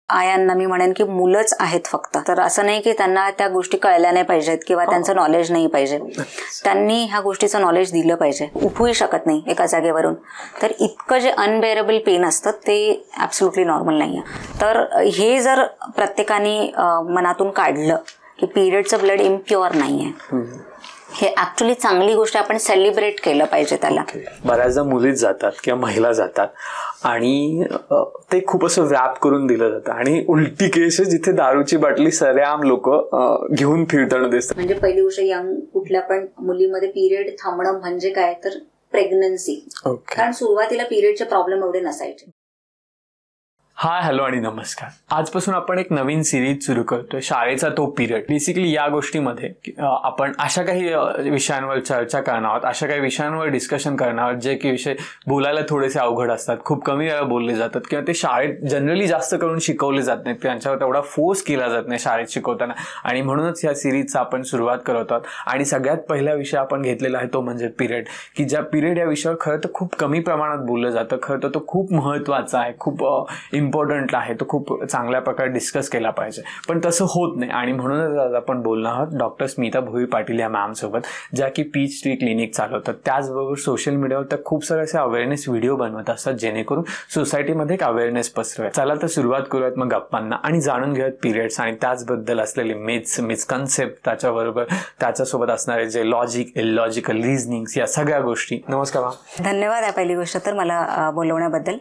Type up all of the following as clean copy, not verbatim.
आयांना मी म्हणेन की मुलंच आहेत फक्त. तर असं नाही की त्यांना त्या गोष्टी कळल्या नाही पाहिजेत किंवा त्यांचं नॉलेज नाही पाहिजे. त्यांनी ह्या गोष्टीचं नॉलेज दिलं पाहिजे. उठूही शकत नाही एका जागेवरून. तर इतकं जे अनबेअरेबल पेन असतं ते ॲब्सोल्युटली नॉर्मल नाही आहे. तर हे जर प्रत्येकाने मनातून काढलं की पिरियडचं ब्लड इम्प्युअर नाही आहे, हे ऍक्च्युली चांगली गोष्ट, आपण सेलिब्रेट केलं पाहिजे त्याला. बऱ्याचदा मुलीच जातात किंवा महिला जातात आणि ते खूप असं व्रॅप करून दिलं जातं आणि उलटी केस जिथे दारूची बाटली सरेआम लोक घेऊन फिरताना दिसतात. म्हणजे पहिली गोष्ट, यंग कुठल्या पण मुलीमध्ये पिरियड थांबणं म्हणजे काय तर प्रेग्नन्सी. कारण सुरुवातीला पिरियडचे प्रॉब्लेम एवढे नसायचे. हाय, हॅलो आणि नमस्कार. आजपासून आपण एक नवीन सिरीज सुरू करतोय, शाळेचा तो पिरियड. बेसिकली या गोष्टीमध्ये आपण अशा काही विषयांवर चर्चा करणार आहोत, अशा काही विषयांवर डिस्कशन करणार आहोत जे की विषय बोलायला थोडेसे अवघड असतात, खूप कमी वेळा बोलले जातात किंवा ते शाळेत जनरली जास्त करून शिकवले जात नाहीत, त्यांच्यावर तेवढा फोर्स केला जात नाही शाळेत शिकवताना. आणि म्हणूनच या सिरीजचा आपण सुरुवात करत आहोत. आणि सगळ्यात पहिला विषय आपण घेतलेला आहे तो म्हणजे पिरियड, की ज्या पिरियड या विषयावर खरं तर खूप कमी प्रमाणात बोललं जातं. खरं तर तो खूप महत्त्वाचा आहे, खूप इम्पॉर्टंट आहे, तो खूप चांगल्या प्रकारे डिस्कस केला पाहिजे, पण तसं होत नाही. आणि म्हणूनच आज आपण बोलणार आहोत डॉक्टर स्मिता भोई पाटील या मॅम सोबत, ज्या की पीच ट्री क्लिनिक चालवतात. त्याचबरोबर सोशल मीडियावर त्या खूप सारे असे अवेअरनेस व्हिडिओ बनवत असतात जेणेकरून सोसायटीमध्ये एक अवेअरनेस पसरवेल. चला तर सुरुवात करूयात मग गप्पांना आणि जाणून घेऊयात पिरियड्स आणि त्याचबद्दल असलेले मिथ्स, मिसकन्सेप्ट, त्याच्याबरोबर त्याच्यासोबत असणारे जे लॉजिक, इलॉजिकल रिझनिंग्स, या सगळ्या गोष्टी. नमस्कार मॅम. धन्यवाद आहे पहिली गोष्ट तर मला बोलवण्याबद्दल.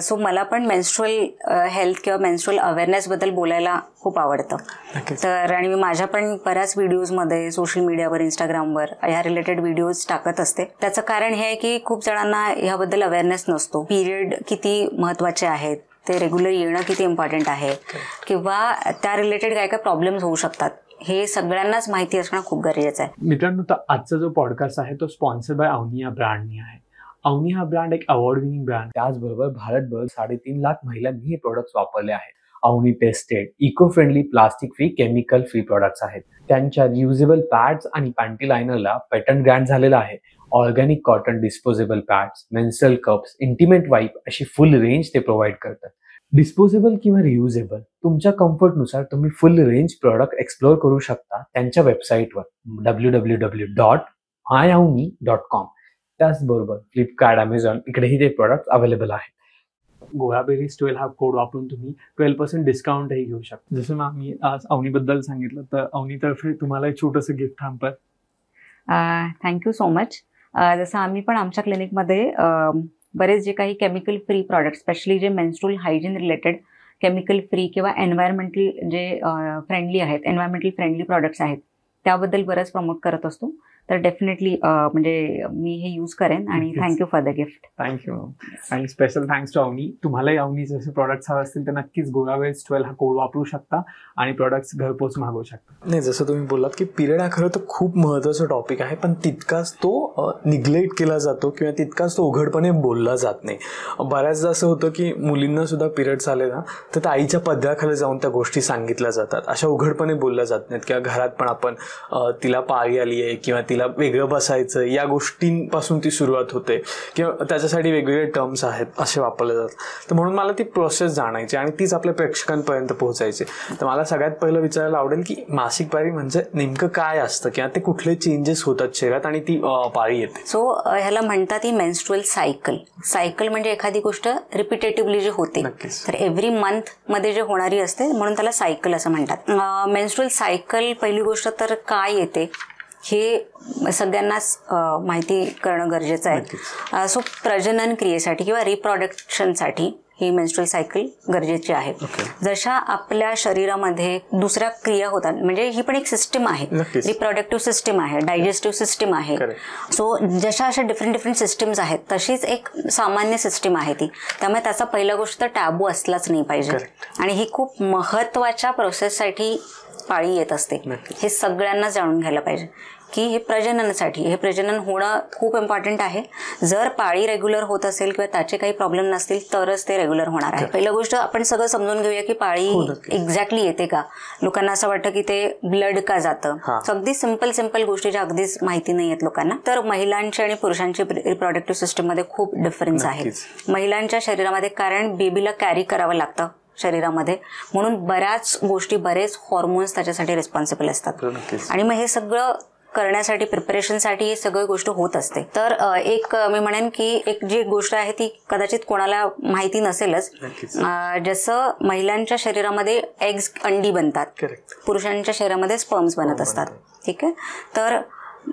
सो मला पण मेन्स्ट्रुअल हेल्थ किंवा मेन्स्ट्रुअल अवेअरनेसबद्दल बोलायला खूप आवडतं. तर आणि मी माझ्या पण बऱ्याच व्हिडिओजमध्ये सोशल मीडियावर, इंस्टाग्रामवर ह्या रिलेटेड व्हिडिओज टाकत असते. त्याचं कारण हे आहे की खूप जणांना ह्याबद्दल अवेअरनेस नसतो. पिरियड किती महत्त्वाचे आहेत, ते रेग्युलर येणं किती इम्पॉर्टंट आहे किंवा त्या रिलेटेड काय काय प्रॉब्लेम्स होऊ शकतात, हे सगळ्यांनाच माहिती असणं खूप गरजेचं आहे. मित्रांनो, तर आजचा जो पॉडकास्ट आहे तो स्पॉन्सर्ड बाय अवनी या ब्रँडनी आहे. अवनी हा ब्रँड एक अवॉर्ड विनिंग ब्रँड. त्याचबरोबर भारतभर 3.5 लाख महिलांनी हे प्रोडक्ट्स वापरले आहेत. Avni tested, eco friendly, plastic free, chemical free products आहेत. त्यांच्या रियुजेबल पॅड्स आणि पॅन्टी लायनरला पॅटर्न ग्रँट झालेला आहे. Organic cotton disposable pads, menstrual cups, intimate wipe अशी फुल रेंज ते प्रोव्हाइड करतात. डिस्पोजेबल किंवा रियुजेबल, तुमच्या कम्फर्टनुसार तुम्ही फुल रेंज प्रोडक्ट एक्सप्लोअर करू शकता त्यांच्या वेबसाईटवर www.myavni.com. त्याचबरोबर फ्लिपकार्ट, अमेझॉन इकडेही ते प्रोडक्ट अवेलेबल आहेत. गोळाबेरीज 12 हा कोड वापरून तुम्ही 12% डिस्काउंटही घेऊ शकता. जसं मग मी आज अवनीबद्दल सांगितलं, तर अवनीतर्फे तुम्हाला एक छोटंसं gift hamper. Thank you so much. जसं आम्ही पण आमच्या क्लिनिकमध्ये बरेच जे काही केमिकल फ्री प्रॉडक्ट, स्पेशली जे menstrual hygiene related chemical free किंवा एन्व्हायरमेंटल जे फ्रेंडली आहेत, एन्व्हायरमेंटल फ्रेंडली प्रॉडक्ट्स आहेत, त्याबद्दल बरंच प्रमोट करत असतो. तर डेफिनेटली म्हणजे मी हे यूज करेन आणि thank you for the gift. Thank you आणि स्पेशल थँक्स टू अवनी. तुम्हालाही अवनीचे जसे प्रॉडक्ट्स हवे असतील तर नक्कीच गोळाबेरीज 12 हा कोड वापरू शकता आणि प्रॉडक्ट्स घरपोच मागवू शकता. नाही, जसं तुम्ही बोललात की पिरियड हा खरं तर खूप महत्त्वाचा टॉपिक आहे, पण तितकाच तो निग्लेक्ट केला जातो किंवा तितकाच तो उघडपणे बोलला जात नाही. बऱ्याचदा असं होतं की मुलींना सुद्धा पिरियड्स आले ना तर त्या आईच्या पदराखाली जाऊन त्या गोष्टी सांगितल्या जातात, अशा उघडपणे बोलल्या जात नाहीत. किंवा घरात पण आपण तिला पाळी आली आहे किंवा तिला वेगळं बसायचं, या गोष्टींपासून ती सुरुवात होते किंवा त्याच्यासाठी वेगवेगळे टर्म्स आहेत असे वापरले जातात. तर म्हणून मला ती प्रोसेस जाणायची आणि तीच आपल्या प्रेक्षकांपर्यंत पोहोचायची. तर मला सगळ्यात पहिलं विचारायला आवडेल की मासिक पाळी म्हणजे नेमकं काय असतं किंवा ते कुठले चेंजेस होतात शरीरात आणि ती पाळी येते. सो ह्याला म्हणतात ही मेन्स्ट्रुअल सायकल. सायकल म्हणजे एखादी गोष्ट रिपिटेटिव्हली जी होते, तर एव्हरी मंथ मध्ये जे होणारी असते, म्हणून त्याला सायकल असं म्हणतात. मेन्स्ट्रुअल सायकल पहिली गोष्ट तर काय येते हे सगळ्यांनाच माहिती करणं गरजेचं आहे. सो प्रजनन क्रियेसाठी किंवा रिप्रोडक्शनसाठी ही मेन्स्ट्रुअल सायकल गरजेची आहे. जशा आपल्या शरीरामध्ये दुसऱ्या क्रिया होतात, म्हणजे ही पण एक सिस्टीम आहे, रिप्रोडक्टिव्ह सिस्टीम आहे, डायजेस्टिव्ह सिस्टीम आहे. सो जशा अशा डिफरंट सिस्टीम्स आहेत, तशीच एक सामान्य सिस्टीम आहे ती. त्यामुळे त्याचा पहिला गोष्ट तर टॅबू असलाच नाही पाहिजे. आणि ही खूप महत्त्वाच्या प्रोसेससाठी पाळी येत असते, हे सगळ्यांना जाणून घ्यायला पाहिजे की हे प्रजननासाठी, हे प्रजनन होणं खूप इम्पॉर्टंट आहे. जर पाळी रेग्युलर होत असेल किंवा त्याचे काही प्रॉब्लेम नसतील तरच ते रेग्युलर होणार आहे. पहिली गोष्ट आपण सगळं समजून घेऊया की पाळी एक्झॅक्टली येते का. लोकांना असं वाटतं की ते ब्लड का जातं. अगदी सिम्पल गोष्टी ज्या अगदीच माहिती नाही आहेत लोकांना. तर महिलांची आणि पुरुषांची रिप्रोडक्टिव्ह सिस्टीममध्ये खूप डिफरन्स आहे. महिलांच्या शरीरामध्ये कारण बेबीला कॅरी करावं लागतं शरीरामध्ये, म्हणून बऱ्याच गोष्टी, बरेच हॉर्मोन्स त्याच्यासाठी रिस्पॉन्सिबल असतात. आणि मग हे सगळं करण्यासाठी, प्रिपरेशनसाठी ही सगळी गोष्ट होत असते. तर एक मी म्हणेन की एक जी गोष्ट आहे ती कदाचित कोणाला माहिती नसेलच. जसं महिलांच्या शरीरामध्ये एग्स, अंडी बनतात, पुरुषांच्या शरीरामध्ये स्पर्म्स बनत असतात. ठीक आहे. तर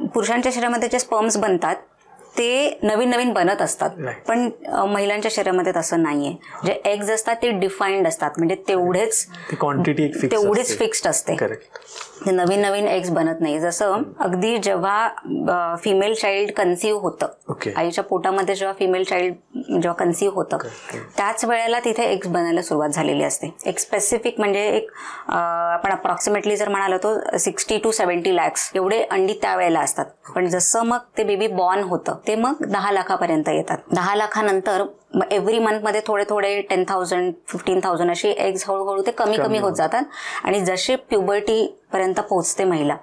पुरुषांच्या शरीरामध्ये जे स्पर्म्स बनतात ते नवीन नवीन बनत असतात, पण महिलांच्या शरीरामध्ये तसं नाहीये. जे एग्ज असतात ते डिफाईन्ड असतात, म्हणजे तेवढीच फिक्स्ड असते. ते नवीन नवीन एग्स बनत नाही. जसं अगदी जेव्हा फिमेल चाइल्ड कन्सीव्ह होतं, आईच्या पोटामध्ये जेव्हा फिमेल चाइल्ड जेव्हा कन्सीव्ह होतं त्याच वेळेला तिथे एग्स बनायला सुरुवात झालेली असते. एक स्पेसिफिक म्हणजे एक आपण अप्रॉक्सिमेटली जर म्हणालो तो 60 to 70 lakhs एवढे अंडी त्यावेळेला असतात. पण जसं मग ते बेबी बॉर्न होतं ते मग 10 लाखापर्यंत येतात. 10 लाखानंतर एव्हरी मंथमध्ये थोडे थोडे 10,000 15,000 अशी एग्स हळूहळू ते कमी कमी होत जातात. आणि जसे प्युबर्टी पर्यंत पोहोचते महिला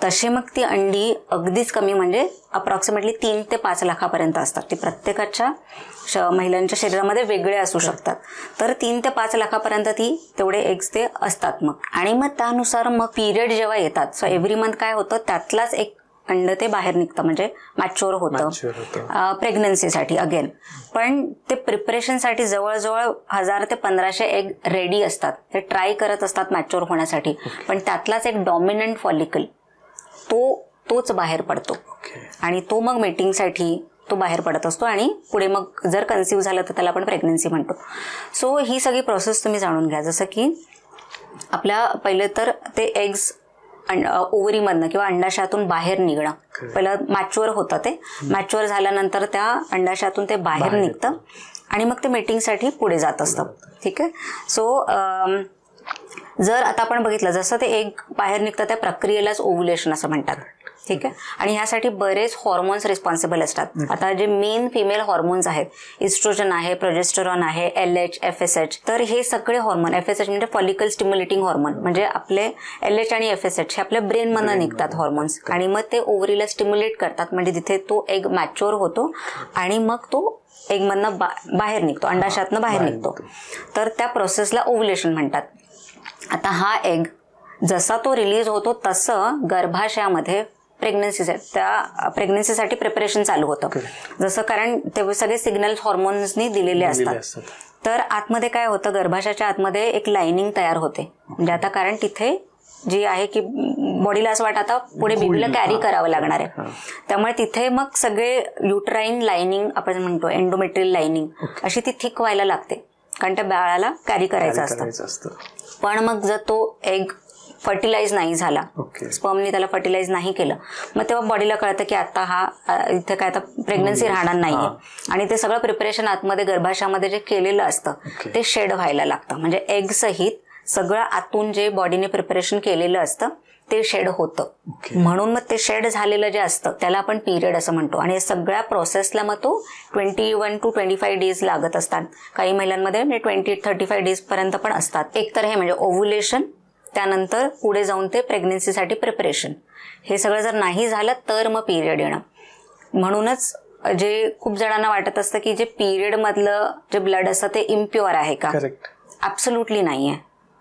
तशी मग ती अंडी अगदीच कमी, म्हणजे अप्रॉक्सिमेटली 3 ते 5 लाखापर्यंत असतात. ती प्रत्येकाच्या महिलांच्या शरीरामध्ये वेगळे असू शकतात. तर 3 ते 5 लाखापर्यंत ती तेवढे एग्स ते असतात मग. आणि मग त्यानुसार मग पिरियड जेव्हा येतात, सो एव्हरी मंथ काय होतं त्यातलाच एक अंड ते बाहेर निघतं, म्हणजे मॅच्युअर होतं प्रेग्नन्सीसाठी अगेन. पण ते प्रिपरेशनसाठी जवळजवळ 1000 ते 1500 एग रेडी असतात. ते ट्राय करत असतात मॅच्युअर होण्यासाठी. पण त्यातलाच एक डॉमिनंट फॉलिकल तोच बाहेर पडतो आणि तो मग मेटिंगसाठी तो बाहेर पडत असतो. आणि पुढे मग जर कन्सिव्ह झालं तर त्याला आपण प्रेग्नन्सी म्हणतो. सो ही सगळी प्रोसेस तुम्ही जाणून घ्या. जसं की आपल्या पहिले तर ते एग्स ओव्हरीमधनं किंवा अंडाशयातून बाहेर निघणं, पहिलं मॅच्युअर होतं. ते मॅच्युअर झाल्यानंतर त्या अंडाशयातून ते बाहेर निघतं आणि मग ते मेटिंगसाठी पुढे जात असतं. ठीक आहे. सो जर आता आपण बघितलं जसं ते एग बाहेर निघतं त्या प्रक्रियेलाच ओव्युलेशन असं म्हणतात. ठीक आहे. आणि ह्यासाठी बरेच हॉर्मोन्स रिस्पॉन्सिबल असतात. आता जे मेन फिमेल हॉर्मोन्स आहेत, इस्ट्रोजन आहे, प्रोजेस्टेरॉन आहे, LH, FSH. तर हे सगळे हॉर्मोन, FSH म्हणजे फॉलिकल स्टिम्युलेटिंग हॉर्मोन, म्हणजे आपले LH आणि FSH हे आपल्या ब्रेनमधनं निघतात हॉर्मोन्स आणि मग ते ओव्हरीला स्टिम्युलेट करतात. म्हणजे तिथे तो एग मॅच्युअर होतो आणि मग तो एगमधनं बाहेर निघतो, अंडाशयातनं बाहेर निघतो. तर त्या प्रोसेसला ओव्युलेशन म्हणतात. आता हा एग जसा तो रिलीज होतो तसं गर्भाशयामध्ये प्रेग्नन्सीसाठी प्रिपरेशन चालू होतं. जसं कारण ते सगळे सिग्नल्स हॉर्मोन्सनी दिलेले असतात. तर आतमध्ये काय होतं, गर्भाशयाच्या आतमध्ये एक लाइनिंग तयार होते. म्हणजे आता कारण तिथे जी आहे की बॉडीला असं वाटतं आता पुढे बेबीला कॅरी करावं लागणार आहे, त्यामुळे तिथे मग सगळे युट्राईन लाइनिंग आपण म्हणतो, एंडोमेट्रियल लाइनिंग अशी ती थिक व्हायला लागते, कारण त्या बाळाला कॅरी करायचं असतं. पण मग जर तो एग फर्टिलाइज नाही झाला, स्पर्मनी त्याला फर्टिलाइज नाही केलं, मग तेव्हा बॉडीला कळतं की आता हा इथे काय आता प्रेग्नन्सी राहणार नाहीये. आणि ते सगळं प्रिपरेशन आतमध्ये गर्भाशयामध्ये जे केलेलं असतं ते शेड व्हायला लागतं. म्हणजे एग सहित सगळं आतून जे बॉडीने प्रिपरेशन केलेलं असतं ते शेड होतं. म्हणून मग ते शेड झालेलं जे असतं त्याला आपण पिरियड असं म्हणतो. आणि सगळ्या प्रोसेसला मग तो 21 to 25 days लागत असतात. काही महिलांमध्ये 20-35 days पर्यंत पण असतात. एक तर हे म्हणजे ओव्युलेशन, त्यानंतर पुढे जाऊन ते प्रेग्नन्सीसाठी प्रिपरेशन, हे सगळं जर नाही झालं तर मग पिरियड येणं. म्हणूनच जे खूप जणांना वाटत असतं की जे पिरियड मधलं जे ब्लड असतं ते इम्प्युअर आहे का, ऍब्सोल्युटली नाहीये.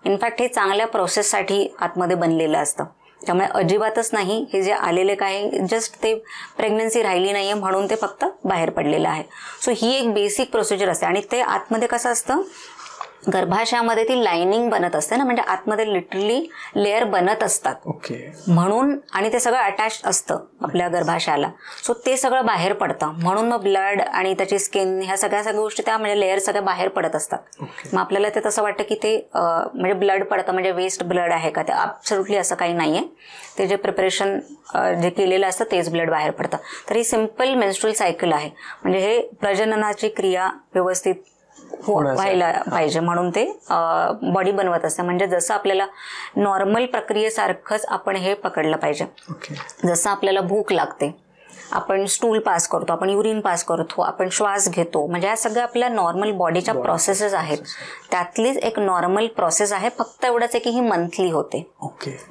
इनफॅक्ट हे चांगल्या प्रोसेससाठी आतमध्ये बनलेलं असतं. त्यामुळे अजिबातच नाही. हे जे आलेले काय जस्ट ते प्रेग्नन्सी राहिली नाहीये म्हणून ते फक्त बाहेर पडलेलं आहे. सो ही एक बेसिक प्रोसिजर असते. आणि ते आतमध्ये कसं असतं, गर्भाशयामध्ये ती लाइनिंग बनत असते ना, म्हणजे आतमध्ये लिटरली लेअर बनत असतात म्हणून. आणि ते सगळं अटॅच असतं आपल्या गर्भाशयाला. सो ते सगळं बाहेर पडतं म्हणून मग ब्लड आणि त्याची स्किन ह्या सगळ्या गोष्टी त्या म्हणजे लेअर सगळ्या बाहेर पडत असतात. मग आपल्याला ते तसं वाटतं की ते म्हणजे ब्लड पडतं म्हणजे वेस्ट ब्लड आहे का, ते ॲब्सोल्युटली असं काही नाहीये. ते जे प्रिपरेशन जे केलेलं असतं तेच ब्लड बाहेर पडतं. तर ही सिम्पल मेन्स्ट्रुअल सायकल आहे. म्हणजे हे प्रजननाची क्रिया व्यवस्थित व्हायला पाहिजे म्हणून ते बॉडी बनवत असते. म्हणजे जसं आपल्याला नॉर्मल प्रक्रियेसारखंच आपण हे पकडलं पाहिजे. जसं आपल्याला भूक लागते आपण स्टूल पास करतो, आपण युरिन पास करतो, आपण श्वास घेतो, म्हणजे या सगळ्या आपल्या नॉर्मल बॉडीच्या प्रोसेसेस आहेत. त्यातलीच एक नॉर्मल प्रोसेस आहे, फक्त एवढंच आहे की ही मंथली होते.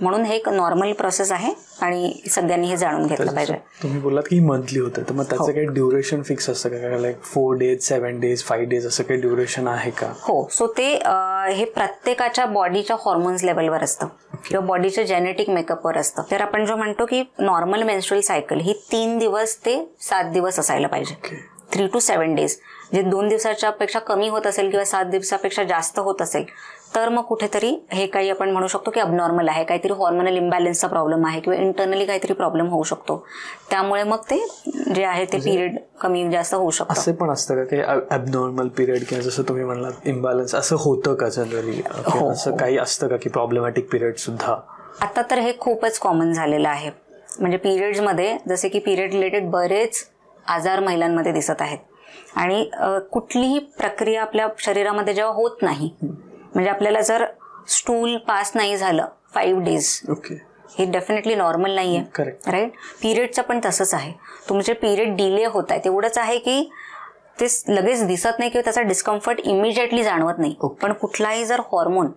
म्हणून हे एक नॉर्मल प्रोसेस आहे आणि सगळ्यांनी हे जाणून घेतलं पाहिजे. तुम्ही बोललात की मंथली होतं, तर मग त्याचं काही ड्युरेशन फिक्स असतं का, लाईक 4 days 7 days 5 days असं काही ड्युरेशन आहे का? हो. सो ते हे प्रत्येकाच्या बॉडीच्या हॉर्मोन्स लेवलवर असतं किंवा बॉडीच्या जेनेटिक मेकअपवर असतं. तर आपण जो म्हणतो की नॉर्मल मेन्स्ट्रुअल सायकल ही 3 दिवस ते 7 दिवस असायला पाहिजे. 3 to 7 days. जे 2 दिवसाच्या पेक्षा कमी होत असेल किंवा 7 दिवसापेक्षा जास्त होत असेल तर मग कुठेतरी हे काही आपण म्हणू शकतो की अबनॉर्मल आहे, काहीतरी हॉर्मोनल इम्बॅलन्सचा प्रॉब्लेम आहे किंवा इंटरनली काहीतरी प्रॉब्लेम होऊ शकतो. त्यामुळे मग ते जे आहे ते पिरियड कमी जास्त होऊ शकतं. असं पण असतं का की अबनॉर्मल पिरियड किंवा जसं तुम्ही म्हणलात इम्बॅलन्स असं होतं का जनरली? असं काही असतं का की प्रॉब्लेमॅटिक पिरियड सुद्धा? आता तर हे खूपच कॉमन झालेलं आहे. म्हणजे पिरियड्समध्ये जसे की पिरियड रिलेटेड बरेच आजार महिलांमध्ये दिसत आहेत आणि कुठलीही प्रक्रिया आपल्या शरीरामध्ये जेव्हा होत नाही, म्हणजे आपल्याला जर स्टूल पास नाही झालं 5 days, हे डेफिनेटली नॉर्मल नाही आहे, राईट? पिरियडचं पण तसंच आहे. तुमचे पिरियड डिले होत आहे, तेवढंच आहे की ते लगेच दिसत नाही किंवा त्याचा डिस्कम्फर्ट इमिजिएटली जाणवत नाही. पण कुठलाही जर हॉर्मोन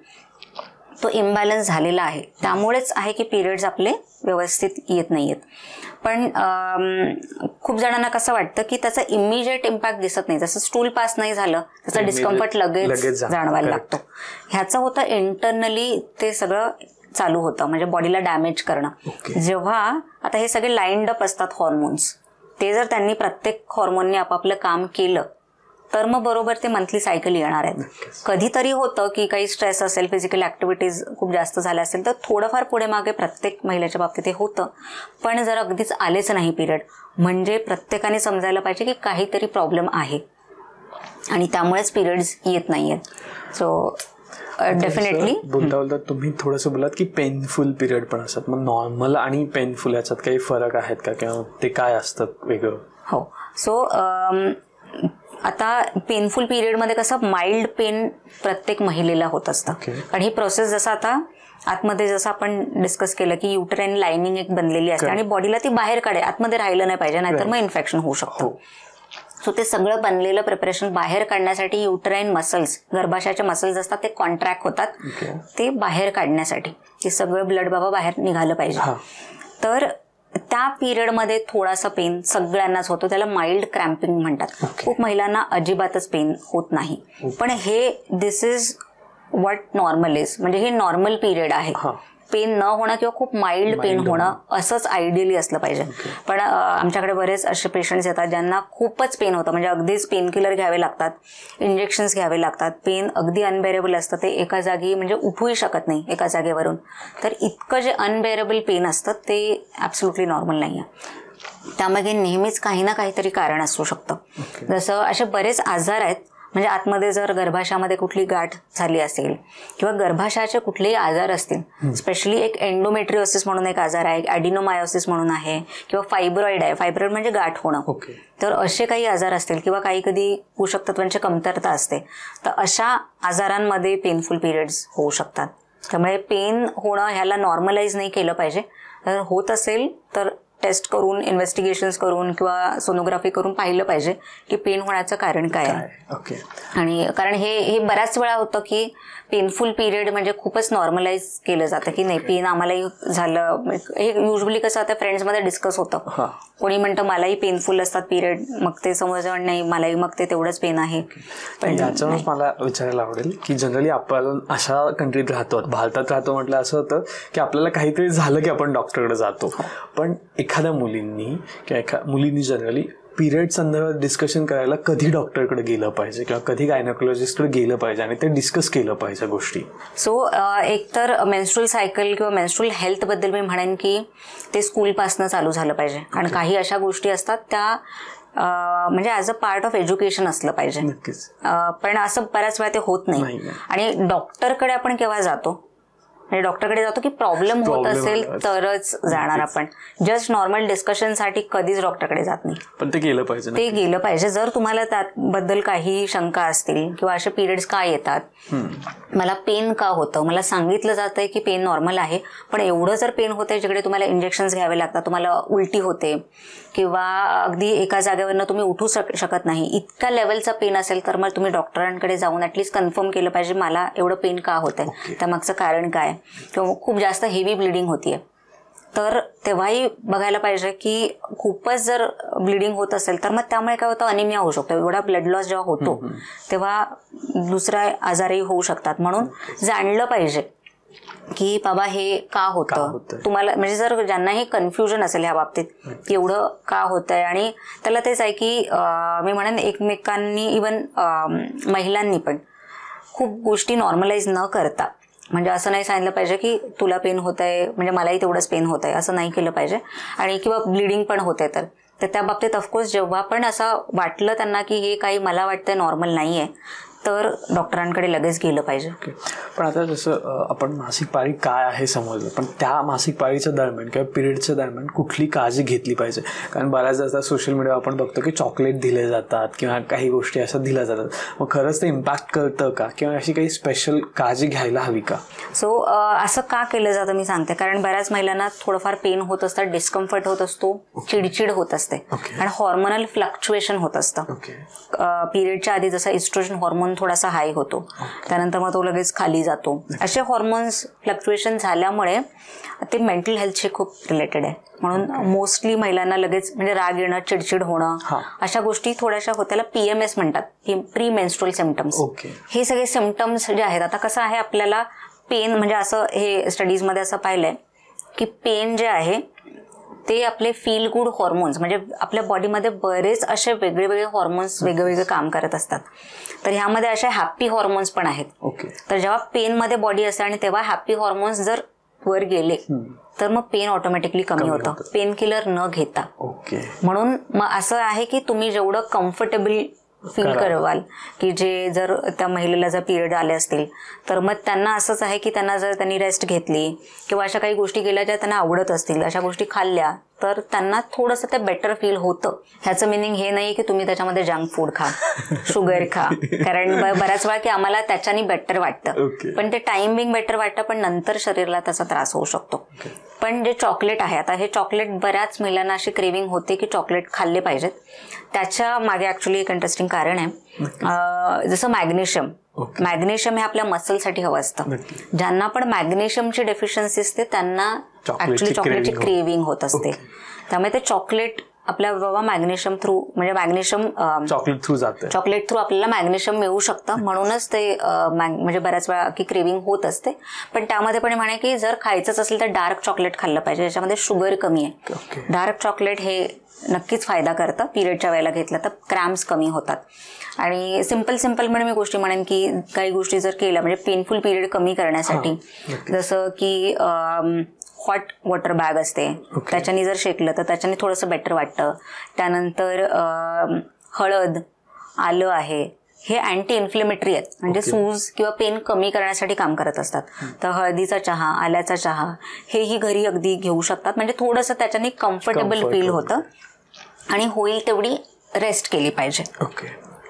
तो इम्बॅलन्स झालेला आहे, त्यामुळेच आहे की पिरियड्स आपले व्यवस्थित येत नाही आहेत. पण खूप जणांना कसं वाटतं की त्याचा इमिजिएट इम्पॅक्ट दिसत नाही. जसं स्टूल पास नाही झालं त्याचा डिस्कम्फर्ट लगेच जाणवायला लागतो. ह्याचं होतं इंटरनली ते सगळं चालू होतं, म्हणजे बॉडीला डॅमेज करणं. जेव्हा आता हे सगळे लाईन्ड अप असतात हॉर्मोन्स, ते जर त्यांनी प्रत्येक हॉर्मोनने आपापलं काम केलं तर मग बरोबर ते मंथली सायकल येणार आहेत. कधीतरी होतं की काही स्ट्रेस असेल, फिजिकल ऍक्टिव्हिटीज खूप जास्त झाल्या असेल तर थोडंफार पुढे मागे प्रत्येक महिलेच्या बाबतीत हे होतं. पण जर अगदीच आलेच नाही पिरियड, म्हणजे प्रत्येकाने समजायला पाहिजे की काहीतरी प्रॉब्लेम आहे आणि त्यामुळेच पिरियड्स येत नाही आहेत. सो डेफिनेटली बोलता बोलता तुम्ही थोडंसं बोलात की पेनफुल पिरियड पण असतात. मग नॉर्मल आणि पेनफुल याच्यात काही फरक आहेत का किंवा ते काय असतं वेगळं? हो. सो आता पेनफुल पिरियडमध्ये कसं माइल्ड पेन प्रत्येक महिलेला होत असतं. कारण ही प्रोसेस जसं आता आतमध्ये जसं आपण डिस्कस केलं की युटराईन लाइनिंग एक बनलेली असते आणि बॉडीला ती बाहेर काढे, आतमध्ये राहिलं नाही पाहिजे, नाहीतर मग इन्फेक्शन होऊ शकतं. सो ते सगळं बनलेलं प्रिपरेशन बाहेर काढण्यासाठी युटराईन मसल्स, गर्भाशयाचे मसल्स असतात ते कॉन्ट्रॅक्ट होतात, ते बाहेर काढण्यासाठी. ते सगळं ब्लड बाबा बाहेर निघालं पाहिजे. तर त्या पिरियडमध्ये थोडासा पेन सगळ्यांनाच होतो, त्याला माइल्ड क्रॅम्पिंग म्हणतात. खूप महिलांना अजिबातच पेन होत नाही. पण हे दिस इज व्हॉट नॉर्मल इज, म्हणजे हे नॉर्मल पिरियड आहे. पेन न होणं किंवा खूप माइल्ड पेन होणं असंच आयडियली असलं पाहिजे. पण आमच्याकडे बरेच असे पेशंट्स येतात ज्यांना खूपच पेन होतं, म्हणजे अगदीच पेन किलर घ्यावे लागतात, इंजेक्शन्स घ्यावे लागतात, पेन अगदी अनबेरेबल असतं, ते एका जागी म्हणजे उठूही शकत नाही एका जागेवरून. तर इतकं जे अनबेरेबल पेन असतं ते ॲब्सोल्युटली नॉर्मल नाही आहे. त्यामागे नेहमीच काही ना काहीतरी कारण असू शकतं. जसं असे बरेच आजार आहेत, म्हणजे आतमध्ये जर गर्भाशयामध्ये कुठली गाठ झाली असेल किंवा गर्भाशयाचे कुठलेही आजार असतील, स्पेशली एक एंडोमेट्रिओसिस म्हणून एक आजार आहे, ॲडिनोमायोसिस म्हणून आहे, किंवा फायब्रॉइड आहे, फायब्रॉइड म्हणजे गाठ होणं. तर असे काही आजार असतील किंवा काही कधी पोषक तत्वांची कमतरता असते, तर अशा आजारांमध्ये पेनफुल पिरियड्स होऊ शकतात. त्यामुळे पेन होणं ह्याला नॉर्मलाइज नाही केलं पाहिजे. तर होत असेल तर टेस्ट करून, इन्व्हेस्टिगेशन्स करून किंवा सोनोग्राफी करून पाहिलं पाहिजे की पेन होण्याचं कारण काय आहे. आणि कारण हे बऱ्याच वेळा होतं की पेनफुल पिरियड म्हणजे खूपच नॉर्मलाइज केलं जातं की नाही पेन आम्हालाही झालं. हे युजली कसं आता फ्रेंड्समध्ये डिस्कस होतं, कोणी म्हणतं मलाही पेनफुल असतात पिरियड, मग ते समजलं नाही मलाही, मग ते तेवढंच पेन आहे. पण याच्यावरच मला विचारायला आवडेल की जनरली आपण अशा कंट्रीत राहतो, भारतात राहतो म्हटलं असं होतं की आपल्याला काहीतरी झालं की आपण डॉक्टरकडे जातो. पण एखाद्या मुलींनी किंवा मुलींनी जनरली पिरियड संदर्भात डिस्कशन करायला कधी डॉक्टरकडे गेलं पाहिजे किंवा कधी गायनेकोलॉजिस्टकडे गेलं पाहिजे आणि ते डिस्कस केलं पाहिजे गोष्टी? सो एकतर मेन्स्ट्रुअल सायकल किंवा मेन्स्ट्रुअल हेल्थबद्दल मी म्हणेन की ते स्कूलपासनं चालू झालं पाहिजे. आणि काही अशा गोष्टी असतात त्या म्हणजे as a part of education असलं पाहिजे. पण असं बऱ्याच वेळा ते होत नाही. आणि डॉक्टरकडे आपण केव्हा जातो, म्हणजे डॉक्टरकडे जातो की प्रॉब्लेम होत असेल तरच जाणार आपण. जस्ट नॉर्मल डिस्कशनसाठी कधीच डॉक्टरकडे जात नाही. पण ते गेलं पाहिजे, ते गेलं पाहिजे. जर तुम्हाला त्याबद्दल काही शंका असतील किंवा असे पिरियड्स का येतात, मला पेन का होतं, मला सांगितलं जातंय की पेन नॉर्मल आहे पण एवढं जर पेन होतंय जिकडे तुम्हाला इंजेक्शन्स घ्यावे लागतात, तुम्हाला उलटी होते किंवा अगदी एका जागेवरनं तुम्ही उठू शकत नाही, इतका लेवलचा पेन असेल तर मग तुम्ही डॉक्टरांकडे जाऊन ॲटलिस्ट कन्फर्म केलं पाहिजे मला एवढं पेन का होतंय, त्यामागचं कारण काय, किंवा खूप जास्त हेवी ब्लिडिंग होतीये तर तेव्हाही बघायला पाहिजे की खूपच जर ब्लिडिंग होत असेल तर मग त्यामुळे काय होतं, अनिमिया होऊ शकतो. एवढा ब्लड लॉस जेव्हा होतो तेव्हा दुसरा आजारही होऊ शकतात. म्हणून जाणलं पाहिजे की बाबा हे का होतं तुम्हाला, म्हणजे जर ज्यांनाही कन्फ्युजन असेल ह्या बाबतीत एवढं का होतंय, आणि त्याला तेच आहे की मी म्हणेन एकमेकांनी इवन महिलांनी पण खूप गोष्टी नॉर्मलाइज न करता, म्हणजे असं नाही सांगितलं पाहिजे की तुला पेन होत आहे म्हणजे मलाही तेवढंच पेन होत आहे, असं नाही केलं पाहिजे. आणि किंवा ब्लिडिंग पण होते तर त्या बाबतीत ऑफकोर्स जेव्हा पण असं वाटलं त्यांना की हे काही मला वाटतंय नॉर्मल नाही आहे तर डॉक्टरांकडे लगेच गेलं पाहिजे. पण आता जसं आपण मासिक पाळी काय आहे समजलं, पण त्या मासिक पाळीच्या दरम्यान किंवा पिरियडच्या दरम्यान कुठली काळजी घेतली पाहिजे? कारण बऱ्याचदा सोशल मीडियावर आपण बघतो की चॉकलेट दिले जातात किंवा काही गोष्टी अशा दिल्या जातात, मग खरंच ते इम्पॅक्ट करतं का किंवा अशी काही स्पेशल काळजी घ्यायला हवी का? सो असं का केलं जातं मी सांगते. कारण बऱ्याच महिलांना थोडंफार पेन होत असतात, डिस्कम्फर्ट होत असतो, चिडचिड होत असते आणि हॉर्मोनल फ्लक्च्युएशन होत असतं. पिरियडच्या आधी जसं इस्ट्रोजन हॉर्मोन थोडासा हाय होतो, त्यानंतर मग तो लगेच खाली जातो. असे हॉर्मोन्स फ्लक्च्युएशन झाल्यामुळे ते मेंटल हेल्थशी खूप रिलेटेड आहे. म्हणून मोस्टली महिलांना लगेच म्हणजे राग येणं, चिडचिड होणं, अशा गोष्टी थोड्याशा होत. त्याला PMS म्हणतात, प्री मेन्स्ट्रुअल सिम्पटम्स. हे सगळे सिम्पटम्स जे आहेत, आता कसं आहे आपल्याला पेन म्हणजे असं हे स्टडीजमध्ये असं पाहिलंय की पेन जे आहे ते आपले फील गुड हॉर्मोन्स, म्हणजे आपल्या बॉडीमध्ये बरेच असे वेगळे हॉर्मोन्स वेगवेगळे काम करत असतात. तर ह्यामध्ये असे हॅप्पी हॉर्मोन्स पण आहेत. तर जेव्हा पेनमध्ये बॉडी असते आणि तेव्हा हॅप्पी हॉर्मोन्स जर वर गेले तर मग पेन ऑटोमॅटिकली कमी होतं, पेन किलर न घेता. म्हणून मग असं आहे की तुम्ही जेवढं कम्फर्टेबल फील करवाल की जे जर त्या महिलेला जर पिरियड आले असतील तर मग त्यांना असंच आहे की त्यांना जर त्यांनी रेस्ट घेतली किंवा अशा काही गोष्टी केल्या ज्या त्यांना आवडत असतील, अशा गोष्टी खाल्ल्या तर त्यांना थोडंसं ते बेटर फील होतं. ह्याचं मिनिंग हे नाही की तुम्ही त्याच्यामध्ये जंक फूड खा, शुगर खा, कारण बऱ्याच वेळा की आम्हाला त्याच्याने बेटर वाटतं पण ते टाइमिंग बेटर वाटतं पण नंतर शरीराला त्याचा त्रास होऊ शकतो. पण जे चॉकलेट आहे, आता हे चॉकलेट बऱ्याच महिलांना अशी क्रेविंग होते की चॉकलेट खाल्ले पाहिजेत. त्याच्या मागे ऍक्च्युली एक इंटरेस्टिंग कारण आहे. जसं मॅग्नेशियम हे आपल्या मसलसाठी हवं असतं. ज्यांना पण मॅग्नेशियमची डेफिशियन्सी असते त्यांना ऍक्च्युली चॉकलेटची क्रेविंग होत असते. त्यामुळे ते चॉकलेट आपल्या बाबा मॅग्नेशियम थ्रू, म्हणजे मॅग्नेशियम चॉकलेट थ्रू आपल्याला मॅग्नेशियम मिळू शकतं, म्हणूनच ते म्हणजे बऱ्याच वेळा की क्रेविंग होत असते. पण त्यामध्ये पण म्हणे की जर खायचंच असेल तर डार्क चॉकलेट खाल्लं पाहिजे, ज्याच्यामध्ये शुगर कमी आहे. डार्क चॉकलेट हे नक्कीच फायदा करतं. पिरियडच्या वेळेला घेतलं तर क्रॅम्प्स कमी होतात. आणि सिम्पल म्हणजे मी गोष्टी म्हणेन की काही गोष्टी जर केल्या म्हणजे पेनफुल पिरियड कमी करण्यासाठी, जसं की हॉट वॉटर बॅग असते, त्याच्याने जर शेकलं तर त्याच्याने थोडंसं बेटर वाटतं. त्यानंतर हळद, आलं आहे, हे अँटी इन्फ्लेमेटरी आहेत, म्हणजे सूज किंवा पेन कमी करण्यासाठी काम करत असतात. तर हळदीचा चहा, आल्याचा चहा हेही घरी अगदी घेऊ शकतात. म्हणजे थोडंसं त्याच्याने कम्फर्टेबल फील होतं आणि होईल तेवढी रेस्ट केली पाहिजे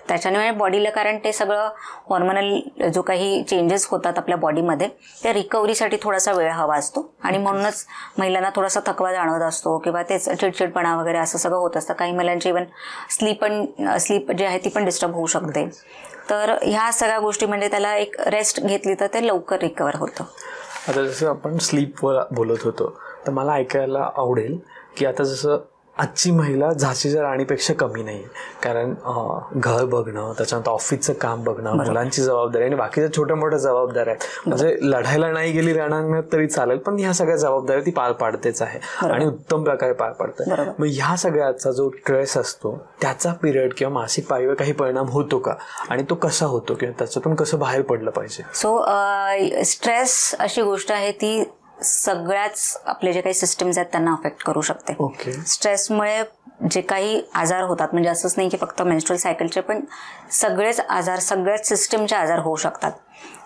त्याच्याने, म्हणजे बॉडीला. कारण ते सगळं हॉर्मोनल जो काही चेंजेस होतात आपल्या बॉडीमध्ये त्या रिकव्हरीसाठी थोडासा वेळ हवा असतो आणि म्हणूनच महिलांना थोडासा थकवा जाणवत असतो किंवा तेच चिडचिडपणा वगैरे असं सगळं होत असतं. काही महिलांची इव्हन स्लीप जी आहे ती पण डिस्टर्ब होऊ शकते. तर ह्या सगळ्या गोष्टी म्हणजे त्याला एक रेस्ट घेतली तर ते लवकर रिकवर होतं. आता जसं आपण स्लीपवर बोलत होतो तर मला ऐकायला आवडेल की आता जसं आजची महिला झाशीच्या राणीपेक्षा कमी नाही, कारण घर बघणं, त्याच्यानंतर ऑफिसचं काम बघणं, मुलांची जबाबदारी आणि बाकीच्या छोट्या मोठ्या जबाबदाऱ्या आहेत. म्हणजे लढायला नाही गेली रणांगणात तरी चालेल, पण ह्या सगळ्या जबाबदाऱ्या ती पार पाडतेच आहे आणि उत्तम प्रकारे पार पाडते. मग ह्या सगळ्याचा जो स्ट्रेस असतो त्याचा पिरियड किंवा मासिक पाळीवर काही परिणाम होतो का, आणि तो कसा होतो किंवा त्याच्यातून कसं बाहेर पडलं पाहिजे? सो स्ट्रेस अशी गोष्ट आहे ती सगळ्याच आपले जे काही सिस्टम्स आहेत त्यांना अफेक्ट करू शकते. स्ट्रेसमुळे जे काही आजार होतात, म्हणजे असंच नाही की फक्त मेन्स्ट्रुअल सायकलचे, पण सगळेच आजार, सगळ्याच सिस्टीमचे आजार होऊ शकतात.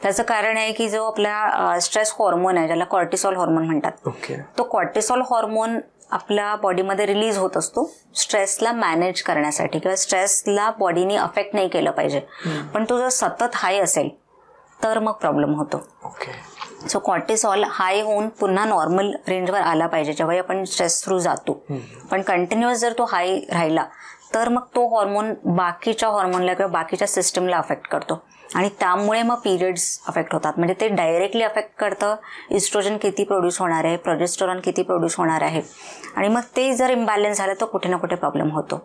त्याचं कारण आहे की जो आपला स्ट्रेस हॉर्मोन आहे, ज्याला कॉर्टिसॉल हॉर्मोन म्हणतात, तो कॉर्टिसॉल हॉर्मोन आपल्या बॉडीमध्ये रिलीज होत असतो स्ट्रेसला मॅनेज करण्यासाठी, किंवा स्ट्रेसला बॉडीने अफेक्ट नाही केलं पाहिजे. पण तो जर सतत हाय असेल तर मग प्रॉब्लेम होतो. सो कॉर्टिसॉल हाय होऊन पुन्हा नॉर्मल रेंजवर आला पाहिजे जेव्हा आपण स्ट्रेस थ्रू जातो. पण कंटिन्युअस जर तो हाय राहिला तर मग तो हॉर्मोन बाकीच्या हॉर्मोनला किंवा बाकीच्या सिस्टमला अफेक्ट करतो, आणि त्यामुळे मग पिरियड्स अफेक्ट होतात. म्हणजे ते डायरेक्टली अफेक्ट करतं इस्ट्रोजन किती प्रोड्यूस होणार आहे, प्रोजेस्टेरॉन किती प्रोड्यूस होणार आहे, आणि मग ते जर इम्बॅलन्स झालं तर कुठे ना कुठे प्रॉब्लेम होतो.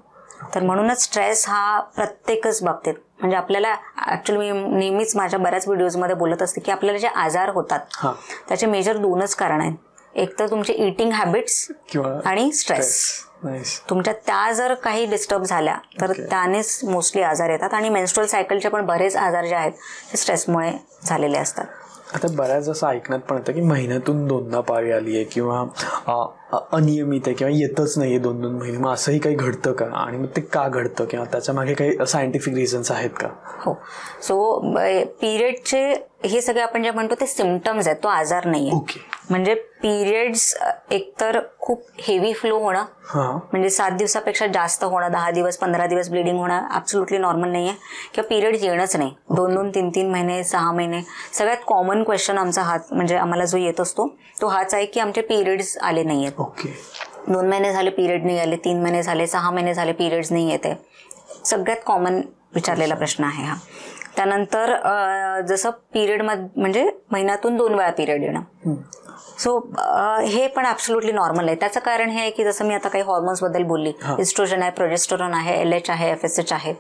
तर म्हणूनच स्ट्रेस हा प्रत्येकच बाबतीत, म्हणजे आपल्याला ॲक्च्युली मी नेहमीच माझ्या बऱ्याच व्हिडिओजमध्ये बोलत असते की आपल्याला जे आजार होतात त्याचे मेजर 2च कारण आहेत. एक तर तुमचे इटिंग हॅबिट्स आणि स्ट्रेस. तुमच्या त्या जर काही डिस्टर्ब झाल्या तर त्यानेच मोस्टली आजार येतात. आणि मेन्स्ट्रुअल सायकलचे पण बरेच आजार जे आहेत ते स्ट्रेसमुळे झालेले असतात. आता बऱ्याच असं ऐकण्यात पण येतं की महिन्यातून 2दा पाळी आली आहे किंवा अनियमित आहे किंवा येतच नाही आहे 2-2 महिने, मग असंही काही घडतं का, आणि मग ते का घडतं किंवा त्याच्या मागे काही सायंटिफिक रिझन्स आहेत का? हो. सो पिरियडचे हे सगळे आपण जे म्हणतो ते सिम्पटम्स आहेत, तो आजार नाही आहे. म्हणजे पिरियड्स एकतर खूप हेवी फ्लो होणं, म्हणजे 7 दिवसापेक्षा जास्त होणं, 10 दिवस 15 दिवस ब्लिडिंग होणं ॲब्सोल्युटली नॉर्मल नाही आहे. किंवा पिरियड्स येणंच नाही 2-2, 3-3 महिने, 6 महिने. सगळ्यात कॉमन क्वेश्चन आमचा हाच, म्हणजे आम्हाला जो येत असतो तो हाच आहे की आमचे पिरियड्स आले नाही आहेत. 2 महिने झाले पिरियड नाही आले, 3 महिने झाले, 6 महिने झाले पिरियड्स नाही येते. सगळ्यात कॉमन विचारलेला प्रश्न आहे हा. त्यानंतर जसं पिरियड म्हणजे महिन्यातून 2 वेळा पिरियड येणं, सो हे पण ॲब्सोल्युटली नॉर्मल आहे. त्याचं कारण हे आहे की जसं मी आता काही हॉर्मोन्सबद्दल बोलली, इस्ट्रोजन आहे, प्रोजेस्टेरॉन आहे, LH आहे, FSH आहे.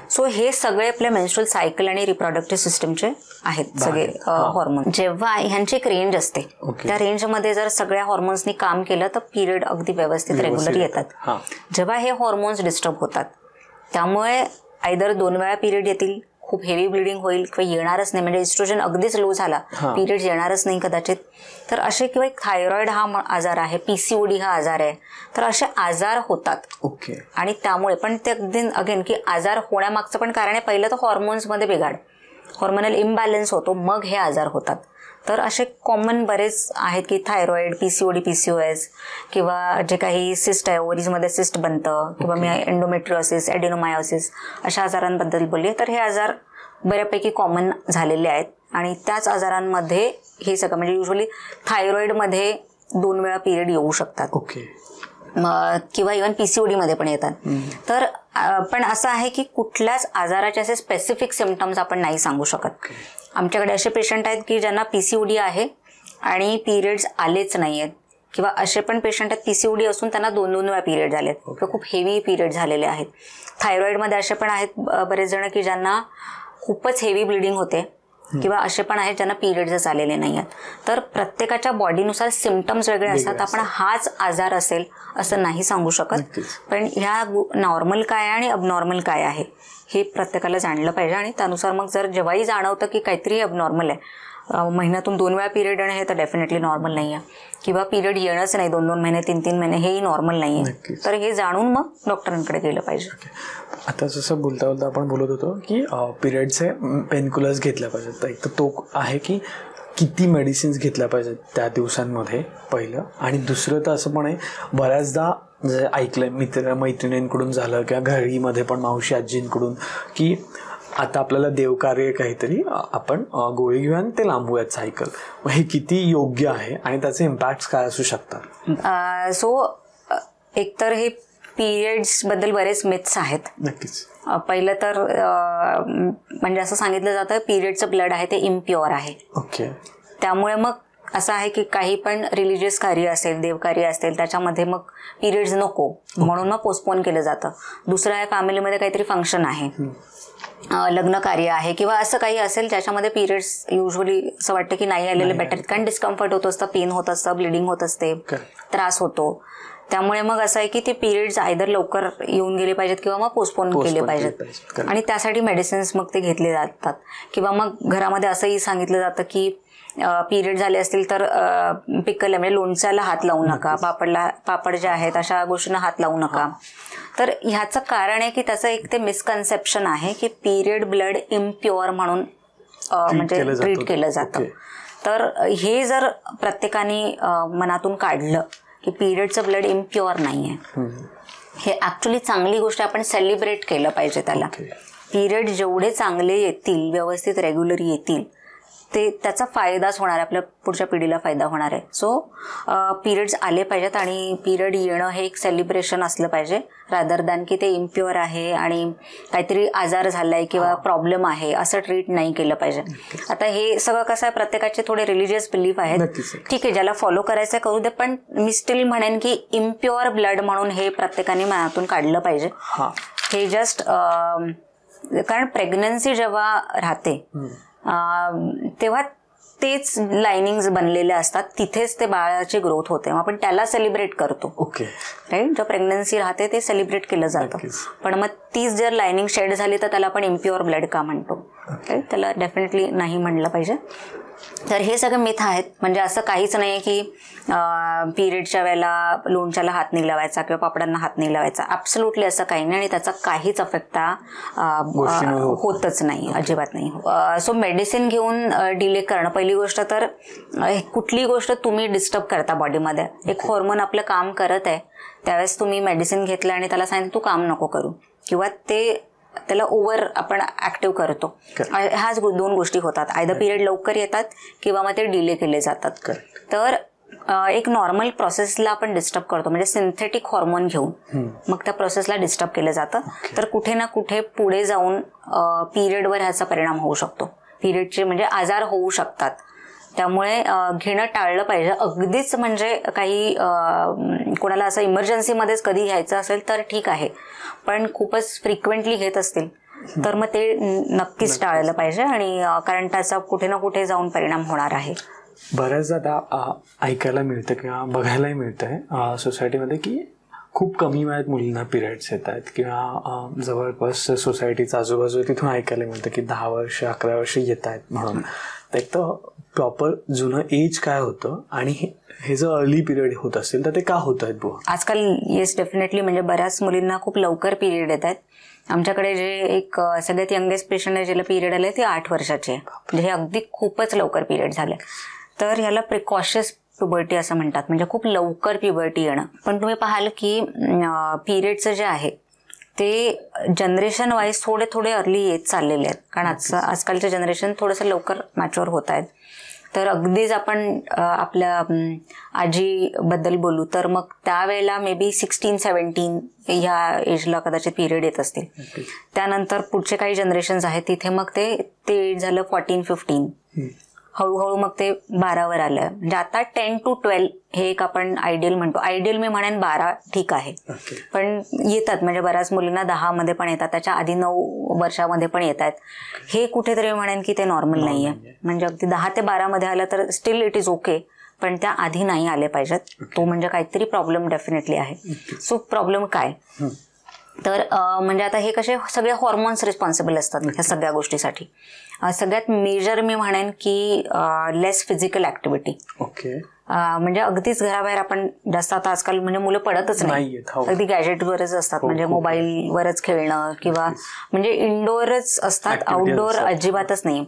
सो हे सगळे आपल्या मेन्स्ट्रुअल सायकल आणि रिप्रोडक्टिव्ह सिस्टमचे आहेत सगळे हॉर्मोन. जेव्हा ह्यांची एक रेंज असते, त्या रेंजमध्ये जर सगळ्या हॉर्मोन्सनी काम केलं तर पिरियड अगदी व्यवस्थित रेग्युलर येतात. जेव्हा हे हॉर्मोन्स डिस्टर्ब होतात त्यामुळे आयदर 2 वेळा पिरियड येतील, खूप हेवी ब्लिडिंग होईल, किंवा येणारच नाही, म्हणजे इस्ट्रोजन अगदीच लो झाला, पिरियड येणारच नाही कदाचित. तर असे, किंवा थायरॉइड हा आजार आहे, PCOD हा आजार आहे, तर असे आजार होतात. आणि त्यामुळे पण ते अगेन की आजार होण्यामागचं पण कारण आहे, पहिलं तर हॉर्मोन्समध्ये बिघाड, हॉर्मोनल इम्बॅलन्स होतो, मग हे आजार होतात. तर असे कॉमन बरेच आहेत की थायरॉइड, PCOD, PCOS, किंवा जे काही सिस्ट आहे, ओव्हरीजमध्ये सिस्ट बनतं, किंवा मी एंडोमेट्रियोसिस, एडेनोमायोसिस अशा आजारांबद्दल बोलली. तर हे आजार बऱ्यापैकी कॉमन झालेले आहेत, आणि त्याच आजारांमध्ये हे सगळं, म्हणजे युजली थायरॉइडमध्ये 2 वेळा पिरियड येऊ शकतात, किंवा इव्हन PCODमध्ये पण येतात. तर पण असं आहे की कुठल्याच आजाराचे असे स्पेसिफिक सिम्पटम्स आपण नाही सांगू शकत. आमच्याकडे असे पेशंट आहेत की ज्यांना PCOD आहे आणि पिरियड्स आलेच नाही आहेत, किंवा असे पण पेशंट आहेत PCOD असून त्यांना 2-2 वेळा पिरियड झाले आहेत, किंवा खूप हेवी पिरियड झालेले आहेत. थायरॉइडमध्ये असे पण आहेत बरेच जण की ज्यांना खूपच हेवी ब्लिडिंग होते, किंवा असे पण आहेत ज्यांना पिरियड्सच आलेले नाही आहेत. तर प्रत्येकाच्या बॉडीनुसार सिम्पटम्स वेगळे असतात. आपण हाच आजार असेल असं नाही सांगू शकत, पण ह्या नॉर्मल काय आणि अबनॉर्मल काय आहे हे प्रत्येकाला जाणलं पाहिजे. आणि त्यानुसार मग जर जेव्हाही जाणवतं की काहीतरी अबनॉर्मल आहे, महिन्यातून 2 वेळा पिरियड येणं हे तर डेफिनेटली नॉर्मल नाही आहे, किंवा पिरियड येणंच नाही 2-2 महिने, 3-3 महिने, हेही नॉर्मल नाही आहे. तर हे जाणून मग डॉक्टरांकडे गेलं पाहिजे. आता जसं बोलता बोलता आपण बोलत होतो की पिरियडचे पेनकिलर्स घेतल्या पाहिजेत, तर एक तर तो आहे की किती मेडिसिन्स घेतल्या पाहिजेत त्या दिवसांमध्ये पहिलं, आणि दुसरं तर असं पण आहे बऱ्याचदा जे ऐकलंय मैत्रिणींकडून झालं किंवा घरीमध्ये पण मावशी आजींकडून की आता आपल्याला देवकार्य काहीतरी आपण गोळी घेऊया आणि ते लांबूयात सायकल, मग हे किती योग्य आहे आणि त्याचे इम्पॅक्ट काय असू शकतात? सो एकतर हे पिरियड्स बद्दल बरेच मिथ्स आहेत. नक्कीच. पहिलं तर म्हणजे असं सांगितलं जातं पिरियडचं ब्लड आहे ते इम्प्युअर आहे. त्यामुळे मग असं आहे की काही पण रिलिजियस कार्य असेल, देवकार्य असेल, त्याच्यामध्ये मग पिरियड्स नको म्हणून मग पोस्टपोन केलं जातं. दुसरं आहे फॅमिलीमध्ये काहीतरी फंक्शन आहे, लग्न कार्य आहे, किंवा असं काही असेल ज्याच्यामध्ये पिरियड्स युजली असं वाटतं की नाही आलेले बेटर, कारण डिस्कम्फर्ट होत असतं, पेन होत असतं, ब्लिडिंग होत असते, त्रास होतो. त्यामुळे मग असं आहे की ते पिरियड्स आयदर लवकर येऊन गेले पाहिजेत किंवा मग पोस्टपोन केले पाहिजेत, आणि त्यासाठी मेडिसिन्स मग ते घेतले जातात. किंवा मग घरामध्ये असंही सांगितलं जातं की पिरियड झाले असतील तर पिकल म्हणजे लोणच्याला हात लावू नका, पापड जे आहेत अशा गोष्टींना हात लावू नका. तर ह्याचं कारण आहे की त्याचं एक ते मिसकन्सेप्शन आहे की पिरियड ब्लड इम्प्युअर म्हणून म्हणजे ट्रीट केलं जातं. तर हे जर प्रत्येकाने मनातून काढलं की पिरियडचं ब्लड इम्प्युअर नाही आहे, हे ऍक्च्युली चांगली गोष्ट, आपण सेलिब्रेट केलं पाहिजे त्याला. पिरियड जेवढे चांगले येतील, व्यवस्थित रेग्युलर येतील, ते त्याचा फायदाच होणार आहे, आपल्या पुढच्या पिढीला फायदा होणार आहे. सो पिरियड्स आले पाहिजेत आणि पिरियड येणं हे एक सेलिब्रेशन असलं पाहिजे, रादर दॅन की ते इम्प्युअर आहे आणि काहीतरी आजार झालाय किंवा प्रॉब्लेम आहे असं ट्रीट नाही केलं पाहिजे. आता हे सगळं कसं आहे, प्रत्येकाचे थोडे रिलिजियस बिलीफ आहेत, ठीक आहे, ज्याला फॉलो करायचं करू दे, पण मी स्टील म्हणेन की इम्प्युअर ब्लड म्हणून हे प्रत्येकाने मनातून काढलं पाहिजे. हे जस्ट कारण प्रेग्नन्सी जेव्हा राहते तेव्हा तेच लाइनिंग्स बनलेले असतात, तिथेच ते बाळाची ग्रोथ होते, मग आपण त्याला सेलिब्रेट करतो. राईट, जेव्हा प्रेग्नन्सी राहते ते सेलिब्रेट केलं जातं. पण मग तीच जर लाइनिंग शेड झाली तर त्याला आपण इम्प्युअर ब्लड का म्हणतो? राईट, त्याला डेफिनेटली नाही म्हणलं पाहिजे. तर हे सगळं मिथ आहेत. म्हणजे असं काहीच नाही की पिरियडच्या वेळेला लोणच्याला हात नाही लावायचा किंवा पापडांना हात नाही लावायचा. ॲब्सोल्युटली असं काही नाही आणि त्याचा काहीच अफेक्ट होतच नाही, अजिबात नाही. सो मेडिसिन घेऊन डिले करणं, पहिली गोष्ट तर कुठली गोष्ट तुम्ही डिस्टर्ब करता बॉडीमध्ये, एक हॉर्मोन आपलं काम करत आहे त्यावेळेस तुम्ही मेडिसिन घेतलं आणि त्याला सांगितलं तू काम नको करू किंवा त्याला ओव्हर आपण ऍक्टिव्ह करतो, ह्याच दोन गोष्टी होतात. आयदर पिरियड लवकर येतात किंवा मग ते डिले केले जातात. तर एक नॉर्मल प्रोसेसला आपण डिस्टर्ब करतो, म्हणजे सिंथेटिक हॉर्मोन घेऊन मग त्या प्रोसेसला डिस्टर्ब केलं जातं. तर कुठे ना कुठे पुढे जाऊन पिरियडवर ह्याचा परिणाम होऊ शकतो, पिरियडचे म्हणजे आजार होऊ शकतात. त्यामुळे घेणं टाळलं पाहिजे. अगदीच म्हणजे काही कोणाला असं इमर्जन्सीमध्येच कधी घ्यायचं असेल तर ठीक आहे, पण खूपच फ्रिक्वेंटली घेत असतील तर मग ते नक्कीच टाळलं पाहिजे, आणि कारण त्याचा कुठे ना कुठे जाऊन परिणाम होणार आहे. बऱ्याचदा आता ऐकायला मिळतं किंवा बघायलाही मिळतंय सोसायटीमध्ये की खूप कमी वयात मुलींना पिरियड्स येत आहेत, किंवा जवळपास सोसायटीचा आजूबाजू तिथून ऐकायला मिळतं की 10 वर्ष 11 वर्ष येत आहेत म्हणून. तर एक तर प्रॉपर जुनं एज काय होतं आणि हे जर अर्ली पिरियड होत असेल तर ते का होत आहेत बुवा आजकाल? Yes, definitely. म्हणजे बऱ्याच मुलींना खूप लवकर पिरियड येत आहेत. आमच्याकडे जे एक सगळ्यात यंगेस्ट पेशंट आहे ज्याला पिरियड आले ते 8 वर्षाचे आहे. म्हणजे हे अगदी खूपच लवकर पिरियड झाले. तर ह्याला प्रिकॉशियस प्युबर्टी असं म्हणतात, म्हणजे खूप लवकर प्युबर्टी येणं. पण तुम्ही पाहाल की पिरियडचं जे आहे ते जनरेशन वाईज थोडे थोडे अर्ली येत चाललेले आहेत, कारण आजकालचे जनरेशन थोडंसं लवकर मॅच्युअर होत आहेत. तर अगदीच आपण आपल्या आजीबद्दल बोलू तर मग त्यावेळेला मे बी 16-17 ह्या एजला कदाचित पिरियड येत असतील. त्यानंतर पुढचे काही जनरेशन्स आहेत तिथे मग ते एज झालं 14-15, हळूहळू मग ते 12वर आलं. म्हणजे आता 10 to 12 हे एक आपण आयडियल म्हणतो. आयडियल मी म्हणेन 12 ठीक आहे, पण येतात म्हणजे बऱ्याच मुलींना 10 मध्ये पण येतात, त्याच्या आधी 9 वर्षामध्ये पण येतात. हे कुठेतरी म्हणेन की ते नॉर्मल नाहीये. म्हणजे अगदी 10 ते 12 मध्ये आलं तर स्टील इट इज ओके, पण त्या आधी नाही आले पाहिजेत. तो म्हणजे काहीतरी प्रॉब्लेम डेफिनेटली आहे. सो प्रॉब्लेम काय? तर म्हणजे आता हे कसे सगळे हॉर्मोन्स रिस्पॉन्सिबल असतात ह्या सगळ्या गोष्टीसाठी. सगळ्यात मेजर मी म्हणेन की लेस फिजिकल ऍक्टिव्हिटी. म्हणजे अगदीच घराबाहेर आपण जास्त आता आजकाल म्हणजे मुलं पडतच नाही, अगदी गॅजेटवरच असतात. म्हणजे मोबाईलवरच खेळणं किंवा म्हणजे इंडोअरच असतात, आउटडोअर अजिबातच नाही.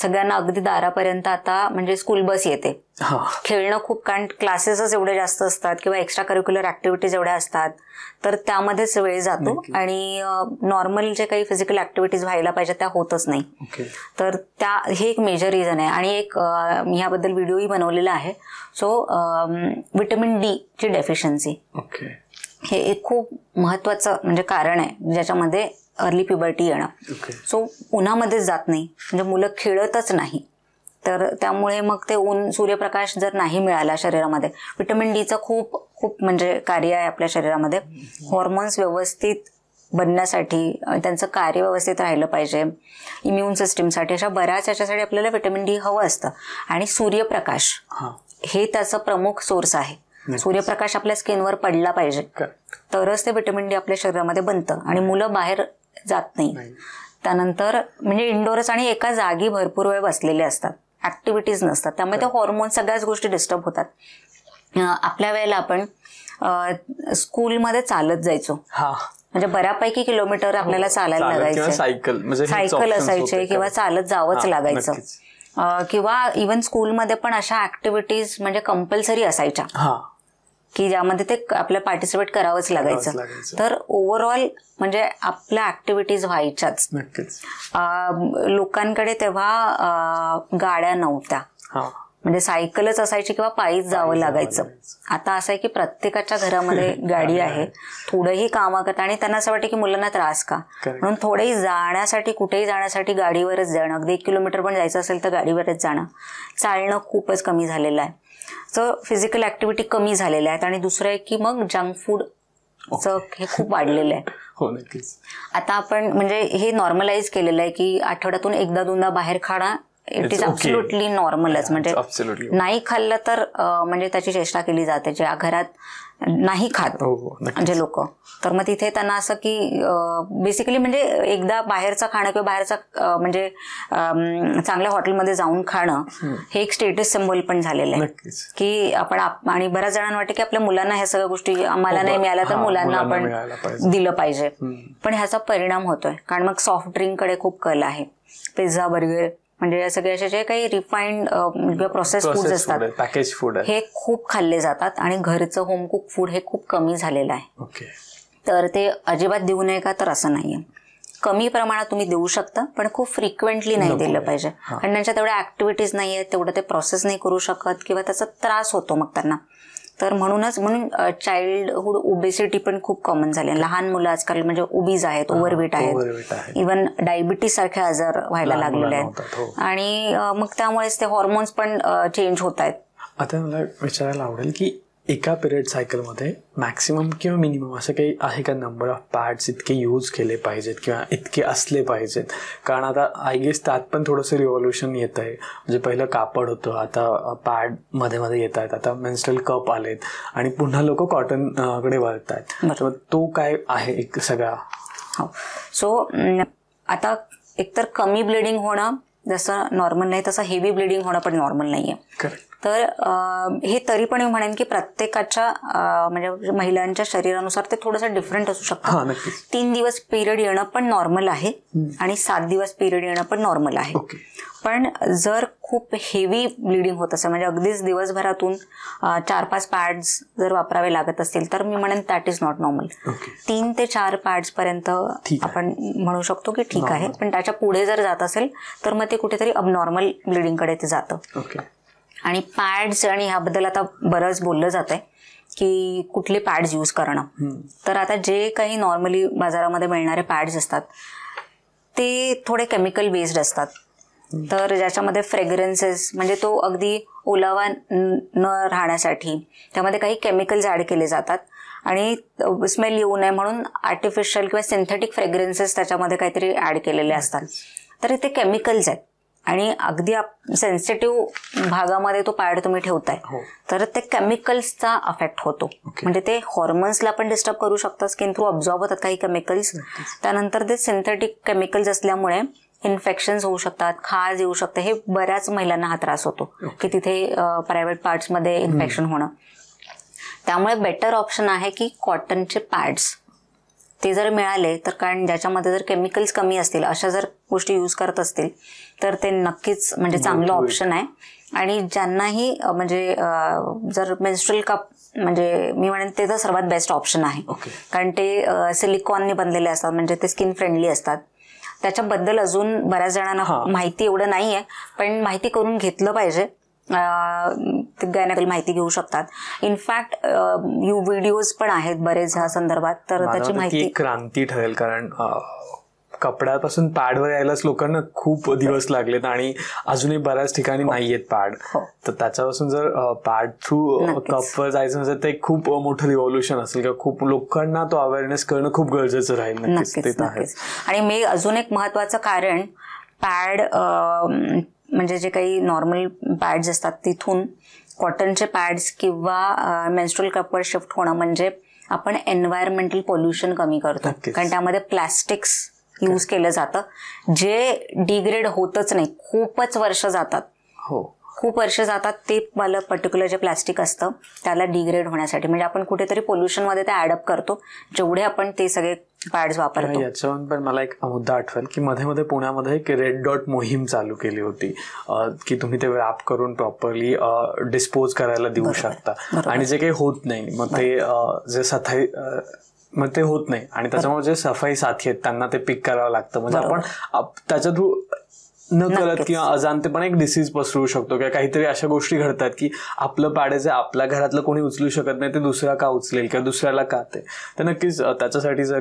सगळ्यांना अगदी दारापर्यंत आता म्हणजे स्कूल बस येते. खेळणं खूप, कारण क्लासेसच एवढे जास्त असतात किंवा एक्स्ट्रा करिक्युलर ऍक्टिव्हिटीज एवढ्या असतात, तर त्यामध्येच वेळ जातो आणि नॉर्मल जे काही फिजिकल ऍक्टिव्हिटीज व्हायला पाहिजे त्या होतच नाही. तर हे एक मेजर रिझन आहे. आणि एक ह्याबद्दल व्हिडिओही बनवलेला आहे. सो व्हिटॅमिन डी ची डेफिशियन्सी हे एक खूप महत्वाचं म्हणजे कारण आहे ज्याच्यामध्ये अर्ली प्युबर्टी येणं. सो उन्हामध्येच जात नाही, म्हणजे मुलं खेळतच नाही, तर त्यामुळे मग ते सूर्यप्रकाश जर नाही मिळाला शरीरामध्ये, व्हिटॅमिन डीचं खूप खूप म्हणजे कार्य आहे आपल्या शरीरामध्ये. हॉर्मोन्स व्यवस्थित बनण्यासाठी, त्यांचं कार्य व्यवस्थित राहिलं पाहिजे, इम्युन सिस्टीमसाठी, अशा बऱ्याच याच्यासाठी आपल्याला व्हिटॅमिन डी हवं असतं. आणि सूर्यप्रकाश हे त्याचं प्रमुख सोर्स आहे. सूर्यप्रकाश आपल्या स्किनवर पडला पाहिजे तरच ते व्हिटॅमिन डी आपल्या शरीरामध्ये बनतं. आणि मुलं बाहेर जात नाही, त्यानंतर म्हणजे इंडोरच आणि एका जागी भरपूर वेळ बसलेले असतात. ऍक्टिव्हिटीज नसतात, त्यामुळे ते हॉर्मोन सगळ्याच गोष्टी डिस्टर्ब होतात. आपल्या वेळेला आपण स्कूलमध्ये चालत जायचो, म्हणजे बऱ्यापैकी किलोमीटर आपल्याला चालायला लागायचं, सायकल असायचे किंवा चालत जावंच लागायचं. किंवा इव्हन स्कूलमध्ये पण अशा ऍक्टिव्हिटीज म्हणजे कंपल्सरी असायच्या की ज्यामध्ये ते आपल्याला पार्टिसिपेट करावंच लागायचं. तर ओव्हरऑल म्हणजे आपल्या ऍक्टिव्हिटीज व्हायच्याच. लोकांकडे तेव्हा गाड्या नव्हत्या, म्हणजे सायकलच असायची किंवा पायीच जावं लागायचं. आता असं आहे की प्रत्येकाच्या घरामध्ये गाडी आहे, थोडंही कामं करता आणि त्यांना असं वाटतं की मुलांना त्रास का, म्हणून थोडंही जाण्यासाठी कुठेही जाण्यासाठी गाडीवरच जाणं, अगदी 1 किलोमीटर पण जायचं असेल तर गाडीवरच जाणं. चालणं खूपच कमी झालेलं आहे. सो फिजिकल ऍक्टिव्हिटी कमी झालेल्या आहेत. आणि दुसरं आहे की मग जंक फूडचं हे खूप वाढलेलं आहे. हो नक्कीच. आता आपण म्हणजे हे नॉर्मलाइज केलेलं आहे की आठवड्यातून 1-2दा बाहेर खाणं इट इज ॲब्सोल्युटली नॉर्मलच. म्हणजे नाही खाल्लं तर म्हणजे त्याची चेष्टा केली जाते. ज्या घरात नाही खात म्हणजे लोक, तर मग तिथे त्यांना असं की बेसिकली म्हणजे एकदा बाहेरचं खाणं किंवा बाहेरचं म्हणजे चांगल्या हॉटेलमध्ये जाऊन खाणं हे एक स्टेटस सिम्बॉल पण झालेलं आहे की आपण. आणि बऱ्याच जणांना वाटतं की आपल्या मुलांना ह्या सगळ्या गोष्टी आम्हाला नाही मिळाल्या तर मुलांना आपण दिलं पाहिजे. पण ह्याचा परिणाम होतोय, कारण मग सॉफ्ट ड्रिंककडे खूप कल आहे. पिझ्झा, बर्गर म्हणजे या सगळे असे जे काही रिफाईंड किंवा प्रोसेस फूड्स असतात, पॅकेज फूड हे खूप खाल्ले जातात आणि घरचं होम कुक फूड हे खूप कमी झालेलं आहे. तर ते अजिबात देऊ नये का, तर असं नाहीये. कमी प्रमाणात तुम्ही देऊ शकता, पण खूप फ्रिक्वेंटली नाही दिलं पाहिजे, कारण त्यांच्या तेवढ्या ऍक्टिव्हिटीज नाही आहेत, तेवढं ते प्रोसेस नाही करू शकत किंवा त्याचा त्रास होतो मग त्यांना. तर म्हणून चाइल्डहुड ओबेसिटी पण खूप कॉमन झाली. लहान मुलं आजकाल म्हणजे ओबीज आहेत, ओव्हरवेट आहेत, इव्हन डायबिटीज सारखे आजार व्हायला लागलेले आहेत. आणि मग त्यामुळेच ते हॉर्मोन्स पण चेंज होत आहेत. आता मला विचारायला आवडेल की एका पिरियड सायकलमध्ये मॅक्सिमम किंवा मिनिमम असं काही आहे का, नंबर ऑफ पॅड्स इतके यूज केले पाहिजेत किंवा इतके असले पाहिजेत? कारण आता आय गेस त्यात पण थोडंसं रिव्हॉल्युशन येत आहे. म्हणजे पहिलं कापड होतं, आता पॅड मध्ये मध्ये येत आहेत, आता मेन्स्ट्रुअल कप आलेत आणि पुन्हा लोक कॉटन कडे वळत आहेत. तो काय आहे एक सगळा? सो आता एकतर कमी ब्लिडिंग होणं जसं नॉर्मल नाही, तसं हेवी ब्लिडिंग होणं पण नॉर्मल नाहीये. तर हे तरी पण मी म्हणेन की प्रत्येकाच्या म्हणजे महिलांच्या शरीरानुसार ते थोडंसं डिफरंट असू शकतं. 3 दिवस पिरियड येणं पण नॉर्मल आहे आणि 7 दिवस पिरियड येणं पण नॉर्मल आहे. पण जर खूप हेवी ब्लिडिंग होत असेल, म्हणजे अगदीच दिवसभरातून 4-5 पॅड्स जर वापरावे लागत असतील, तर मी म्हणेन दॅट इज नॉट नॉर्मल. 3 ते 4 पॅड्स पर्यंत आपण म्हणू शकतो की ठीक आहे. पण त्याच्या पुढे जर जात असेल तर मग ते कुठेतरी अबनॉर्मल ब्लिडिंगकडे ते जातं. आणि पॅड्स आणि ह्याबद्दल आता बरंच बोललं जात आहे की कुठले पॅड्स यूज करणं. तर आता जे काही नॉर्मली बाजारामध्ये मिळणारे पॅड्स असतात ते थोडे केमिकल बेस्ड असतात. तर ज्याच्यामध्ये फ्रेग्रन्सेस म्हणजे तो अगदी ओलावा न राहण्यासाठी त्यामध्ये काही केमिकल्स ॲड केले जातात आणि स्मेल येऊ नये म्हणून आर्टिफिशियल किंवा सिंथेटिक फ्रेग्रन्सेस त्याच्यामध्ये काहीतरी ॲड केलेले असतात. तर ते केमिकल्स आहेत आणि अगदी सेन्सिटिव्ह भागामध्ये तो पॅड तुम्ही ठेवताय तर ते केमिकल्सचा अफेक्ट होतो. म्हणजे ते हॉर्मोन्सला पण डिस्टर्ब करू शकतात, स्किन थ्रू ऑब्झॉर्ब होतात काही केमिकल्स. त्यानंतर ते सिंथेटिक केमिकल्स असल्यामुळे इन्फेक्शन्स होऊ शकतात, खाज येऊ शकते. हे बऱ्याच महिलांना हा त्रास होतो की तिथे प्रायव्हेट पार्ट्समध्ये इन्फेक्शन होणं. त्यामुळे बेटर ऑप्शन आहे की कॉटनचे पॅड्स ते जर मिळाले तर, कारण ज्याच्यामध्ये जर केमिकल्स कमी असतील अशा जर गोष्टी यूज करत असतील तर ते नक्कीच म्हणजे चांगलं ऑप्शन आहे. आणि ज्यांनाही म्हणजे जर मेन्स्ट्रुअल कप म्हणजे मी म्हणेन ते तर सर्वात बेस्ट ऑप्शन आहे. कारण ते सिलिकॉनने बनलेले असतात, म्हणजे ते स्किन फ्रेंडली असतात. त्याच्याबद्दल अजून बऱ्याच जणांना माहिती एवढं नाही आहे, पण माहिती करून घेतलं पाहिजे. गायनाकल माहिती घेऊ शकतात. इनफॅक्ट व्हिडिओज पण आहेत बरेच ह्या संदर्भात, तर त्याची माहिती क्रांती ठरेल. कारण कपड्यापासून पॅडवर यायलाच लोकांना खूप दिवस लागलेत आणि अजूनही बऱ्याच ठिकाणी नाहीयेत पॅड. तर त्याच्यापासून जर पॅड थ्रू कपवर जायचं म्हणजे ते खूप मोठं रिव्हॉल्युशन असेल किंवा खूप लोकांना तो अवेअरनेस करणं खूप गरजेचं राहील. नक्कीच. आणि मी अजून एक महत्वाचं कारण, पॅड म्हणजे जे काही नॉर्मल पॅड्स असतात तिथून कॉटनचे पॅड्स किंवा मेन्स्ट्रुअल कपवर शिफ्ट होणं म्हणजे आपण एन्व्हायरमेंटल पोल्युशन कमी करतो. कारण त्यामध्ये प्लॅस्टिक्स यूज केलं जातं जे डिग्रेड होतच नाही, खूपच वर्ष जातात हो, खूप वर्ष जातात ते मला पर्टिक्युलर जे प्लास्टिक असतं त्याला डिग्रेड होण्यासाठी. म्हणजे आपण कुठेतरी पोल्युशनमध्ये ते ॲडअप करतो जेवढे आपण ते सगळे पॅड्स वापरतो. याच्यावरून पण मला एक मुद्दा आठवेल की मध्ये पुण्यामध्ये एक रेड डॉट मोहीम चालू केली होती की तुम्ही ते रॅप करून प्रॉपरली डिस्पोज करायला देऊ शकता. आणि जे काही होत नाही मग ते जे सफाई मग ते होत नाही आणि त्याच्यामुळे जे सफाई साथी आहेत त्यांना ते पिक करावं लागतं. म्हणजे आपण त्याच्या थ्रू न कळत किंवा अजाणतेपणे एक डिसीज पसरवू शकतो किंवा काहीतरी अशा गोष्टी घडतात की आपलं पॅड जे आपल्या घरातलं कोणी उचलू शकत नाही ते दुसरा का उचलेल किंवा दुसऱ्याला का ते. तर नक्कीच त्याच्यासाठी जर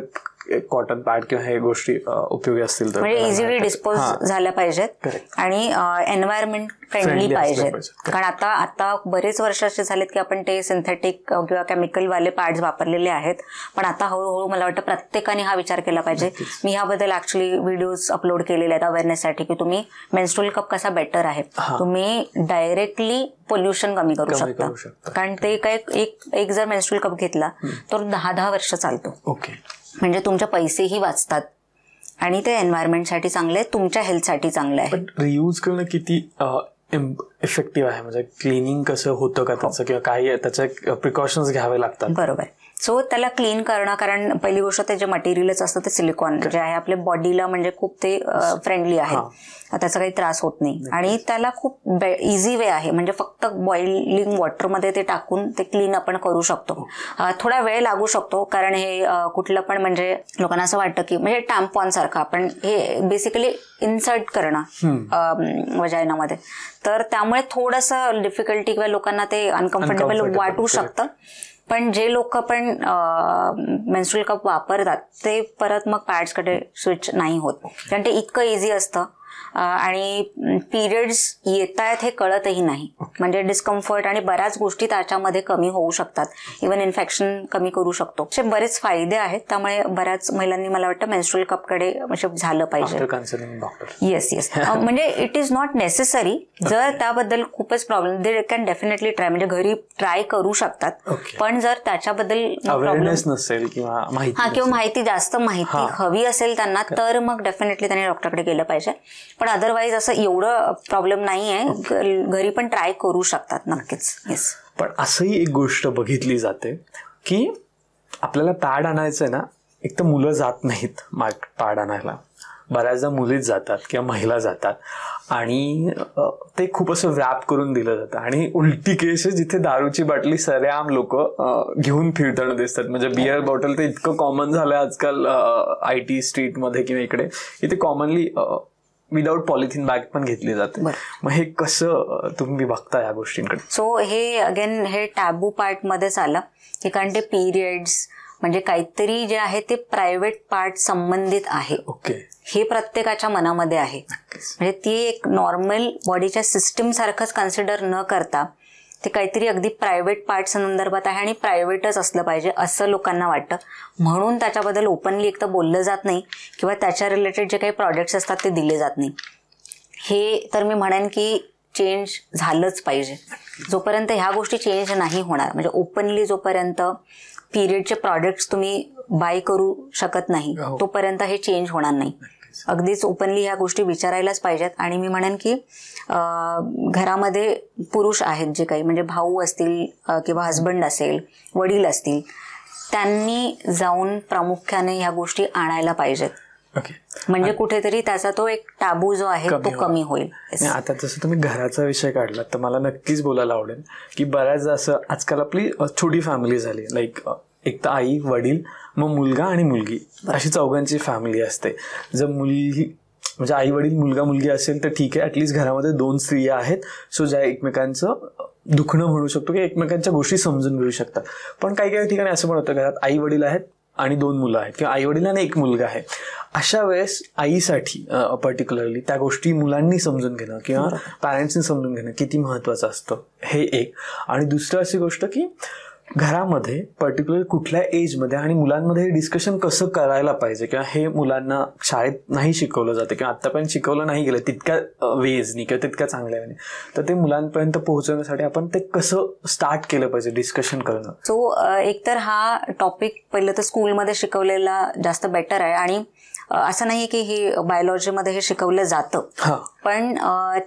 कॉटन पॅड किंवा हे गोष्टी उपयोगी असतील तर म्हणजे इझिली डिस्पोज झाल्या पाहिजेत आणि एन्व्हायरमेंट फ्रेंडली पाहिजेत. कारण आता बरेच वर्ष असे झालेत की आपण ते सिंथेटिक किंवा केमिकलवाले पॅड्स वापरलेले आहेत. पण आता हळूहळू मला वाटतं प्रत्येकाने हा विचार केला पाहिजे. मी ह्याबद्दल ऍक्च्युली व्हिडिओज अपलोड केलेले आहेत अवेअरनेससाठी की तुम्ही मेन्स्ट्रुअल कप कसा बेटर आहे. तुम्ही डायरेक्टली पोल्युशन कमी करू शकता. कारण ते काय एक जर मेन्स्ट्रुअल कप घेतला तर 10 वर्ष चालतो. ओके. म्हणजे तुमचे पैसेही वाचतात आणि ते एन्व्हायरमेंटसाठी चांगले आहे, तुमच्या हेल्थसाठी चांगलं आहे. पण रियूज करणं किती इफेक्टिव्ह आहे. म्हणजे क्लिनिंग कसं होतं का त्याचं किंवा काही त्याचे प्रिकॉशन्स घ्यावे लागतात. बरोबर. सो त्याला क्लीन करणं, कारण पहिली गोष्ट ते जे मटेरियलच असतं ते सिलिकॉन जे आहे आपल्या बॉडीला म्हणजे खूप ते फ्रेंडली आहे. त्याचा काही त्रास होत नाही आणि त्याला खूप इझी वे आहे. म्हणजे फक्त बॉइलिंग वॉटरमध्ये ते टाकून ते क्लीन आपण करू शकतो. थोडा वेळ लागू शकतो कारण हे कुठलं पण म्हणजे लोकांना असं वाटतं की म्हणजे टॅम्पॉन सारखं आपण हे बेसिकली इन्सर्ट करणं वजायनामध्ये. तर त्यामुळे थोडंसं डिफिकल्टी किंवा लोकांना ते अनकम्फर्टेबल वाटू शकतं. पण जे लोक पण मेन्स्ट्रुअल कप वापरतात ते परत मग पॅड्सकडे स्विच नाही होत कारण ते इतकं इझी असतं आणि पिरियड्स येत आहेत हे कळतही नाही. म्हणजे डिस्कम्फर्ट आणि बऱ्याच गोष्टी त्याच्यामध्ये कमी होऊ शकतात. इव्हन इन्फेक्शन कमी करू शकतो. असे बरेच फायदे आहेत. त्यामुळे बऱ्याच महिलांनी मला वाटतं मेन्स्ट्रुअल कपकडे झालं पाहिजे. येस म्हणजे इट इज नॉट नेसेसरी. जर त्याबद्दल खूपच problem they can definitely try. म्हणजे घरी ट्राय करू शकतात. पण जर त्याच्याबद्दल अवेअरनेस नसेल किंवा माहिती जास्त माहिती हवी असेल त्यांना तर मग डेफिनेटली त्यांनी डॉक्टरकडे गेलं पाहिजे. पण अदरवाईज असं एवढं प्रॉब्लेम नाही आहे. घरी पण ट्राय करू शकतात नक्कीच. येस. पण असंही एक गोष्ट बघितली जाते की आपल्याला पॅड आणायचंय ना, एक तर मुलं जात नाहीत पॅड आणायला. बऱ्याचदा मुलीच जातात किंवा महिला जातात आणि ते खूप असं व्रॅप करून दिलं जातं. आणि उलटी केस जिथे दारूची बाटली सरेआम लोक घेऊन फिरताना दिसतात. म्हणजे बिअर बॉटल ते इतकं कॉमन झालंय आजकाल IT स्ट्रीटमध्ये किंवा इकडे इथे कॉमनली विदाउट पॉलिथिन बॅग पण घेतली जाते. मग हे कसं तुम्ही बघता या गोष्टींकडे? सो हे अगेन हे टॅबू पार्ट मध्येच आलं की कारण ते पिरियड्स म्हणजे काहीतरी जे आहे ते प्रायव्हेट पार्ट संबंधित आहे. ओके. हे प्रत्येकाच्या मनामध्ये आहे. म्हणजे ती एक नॉर्मल बॉडीच्या सिस्टीम सारखंच कन्सिडर न करता ते काहीतरी अगदी प्रायव्हेट पार्ट संदर्भात आहे आणि प्रायव्हेटच असलं पाहिजे असं लोकांना वाटतं. म्हणून त्याच्याबद्दल ओपनली एक तर बोललं जात नाही किंवा त्याच्या रिलेटेड जे काही प्रॉडक्ट्स असतात ते दिले जात नाही. हे तर मी म्हणेन की चेंज झालंच पाहिजे. जोपर्यंत ह्या गोष्टी चेंज नाही होणार म्हणजे ओपनली जोपर्यंत पिरियडचे प्रॉडक्ट्स तुम्ही बाय करू शकत नाही तोपर्यंत हे चेंज होणार नाही. अगदीच ओपनली ह्या गोष्टी विचारायलाच पाहिजेत. आणि मी म्हणेन की घरामध्ये पुरुष आहेत जे काही म्हणजे भाऊ असतील किंवा हजबंड असेल, वडील असतील, त्यांनी जाऊन प्रामुख्याने ह्या गोष्टी आणायला पाहिजेत. म्हणजे कुठेतरी त्याचा तो एक टाबू जो आहे तो कमी होईल. आता जसं तुम्ही घराचा विषय काढला तर मला नक्कीच बोलायला आवडेल की बऱ्याच असं आजकाल आपली छोटी फॅमिली झाली. लाईक एक तर आई, वडील, मग मुलगा आणि मुलगी अशी चौघांची फॅमिली असते. जर मुलगी म्हणजे आई वडील मुलगा मुलगी असेल तर ठीक आहे, ऍटलीस्ट घरामध्ये 2 स्त्रिया आहेत सो ज्या एकमेकांचं दुखणं म्हणू शकतो की एकमेकांच्या गोष्टी समजून घेऊ शकतात. पण काही काही ठिकाणी असं पण होतं घरात आई वडील आहेत आणि 2 मुलं आहेत किंवा आई वडील आणि 1 मुलगा आहे. अशा वेळेस आईसाठी पर्टिक्युलरली त्या गोष्टी मुलांनी समजून घेणं किंवा पॅरेंट्सनी समजून घेणं किती महत्वाचं असतं हे एक. आणि दुसरं अशी गोष्ट की घरामध्ये पर्टिक्युलर कुठल्या एजमध्ये आणि मुलांमध्ये हे डिस्कशन कसं करायला पाहिजे किंवा हे मुलांना शाळेत नाही शिकवलं जातं किंवा आत्तापर्यंत शिकवलं नाही गेलं तितक्या वेजनी किंवा तितक्या चांगल्या वेळेने, तर ते मुलांपर्यंत पोहोचवण्यासाठी आपण ते कसं स्टार्ट केलं पाहिजे डिस्कशन करणं. सो एकतर हा टॉपिक पहिलं तर स्कूलमध्ये शिकवलेला जास्त बेटर आहे. आणि असं नाही की हे बायोलॉजीमध्ये हे शिकवलं जातं, पण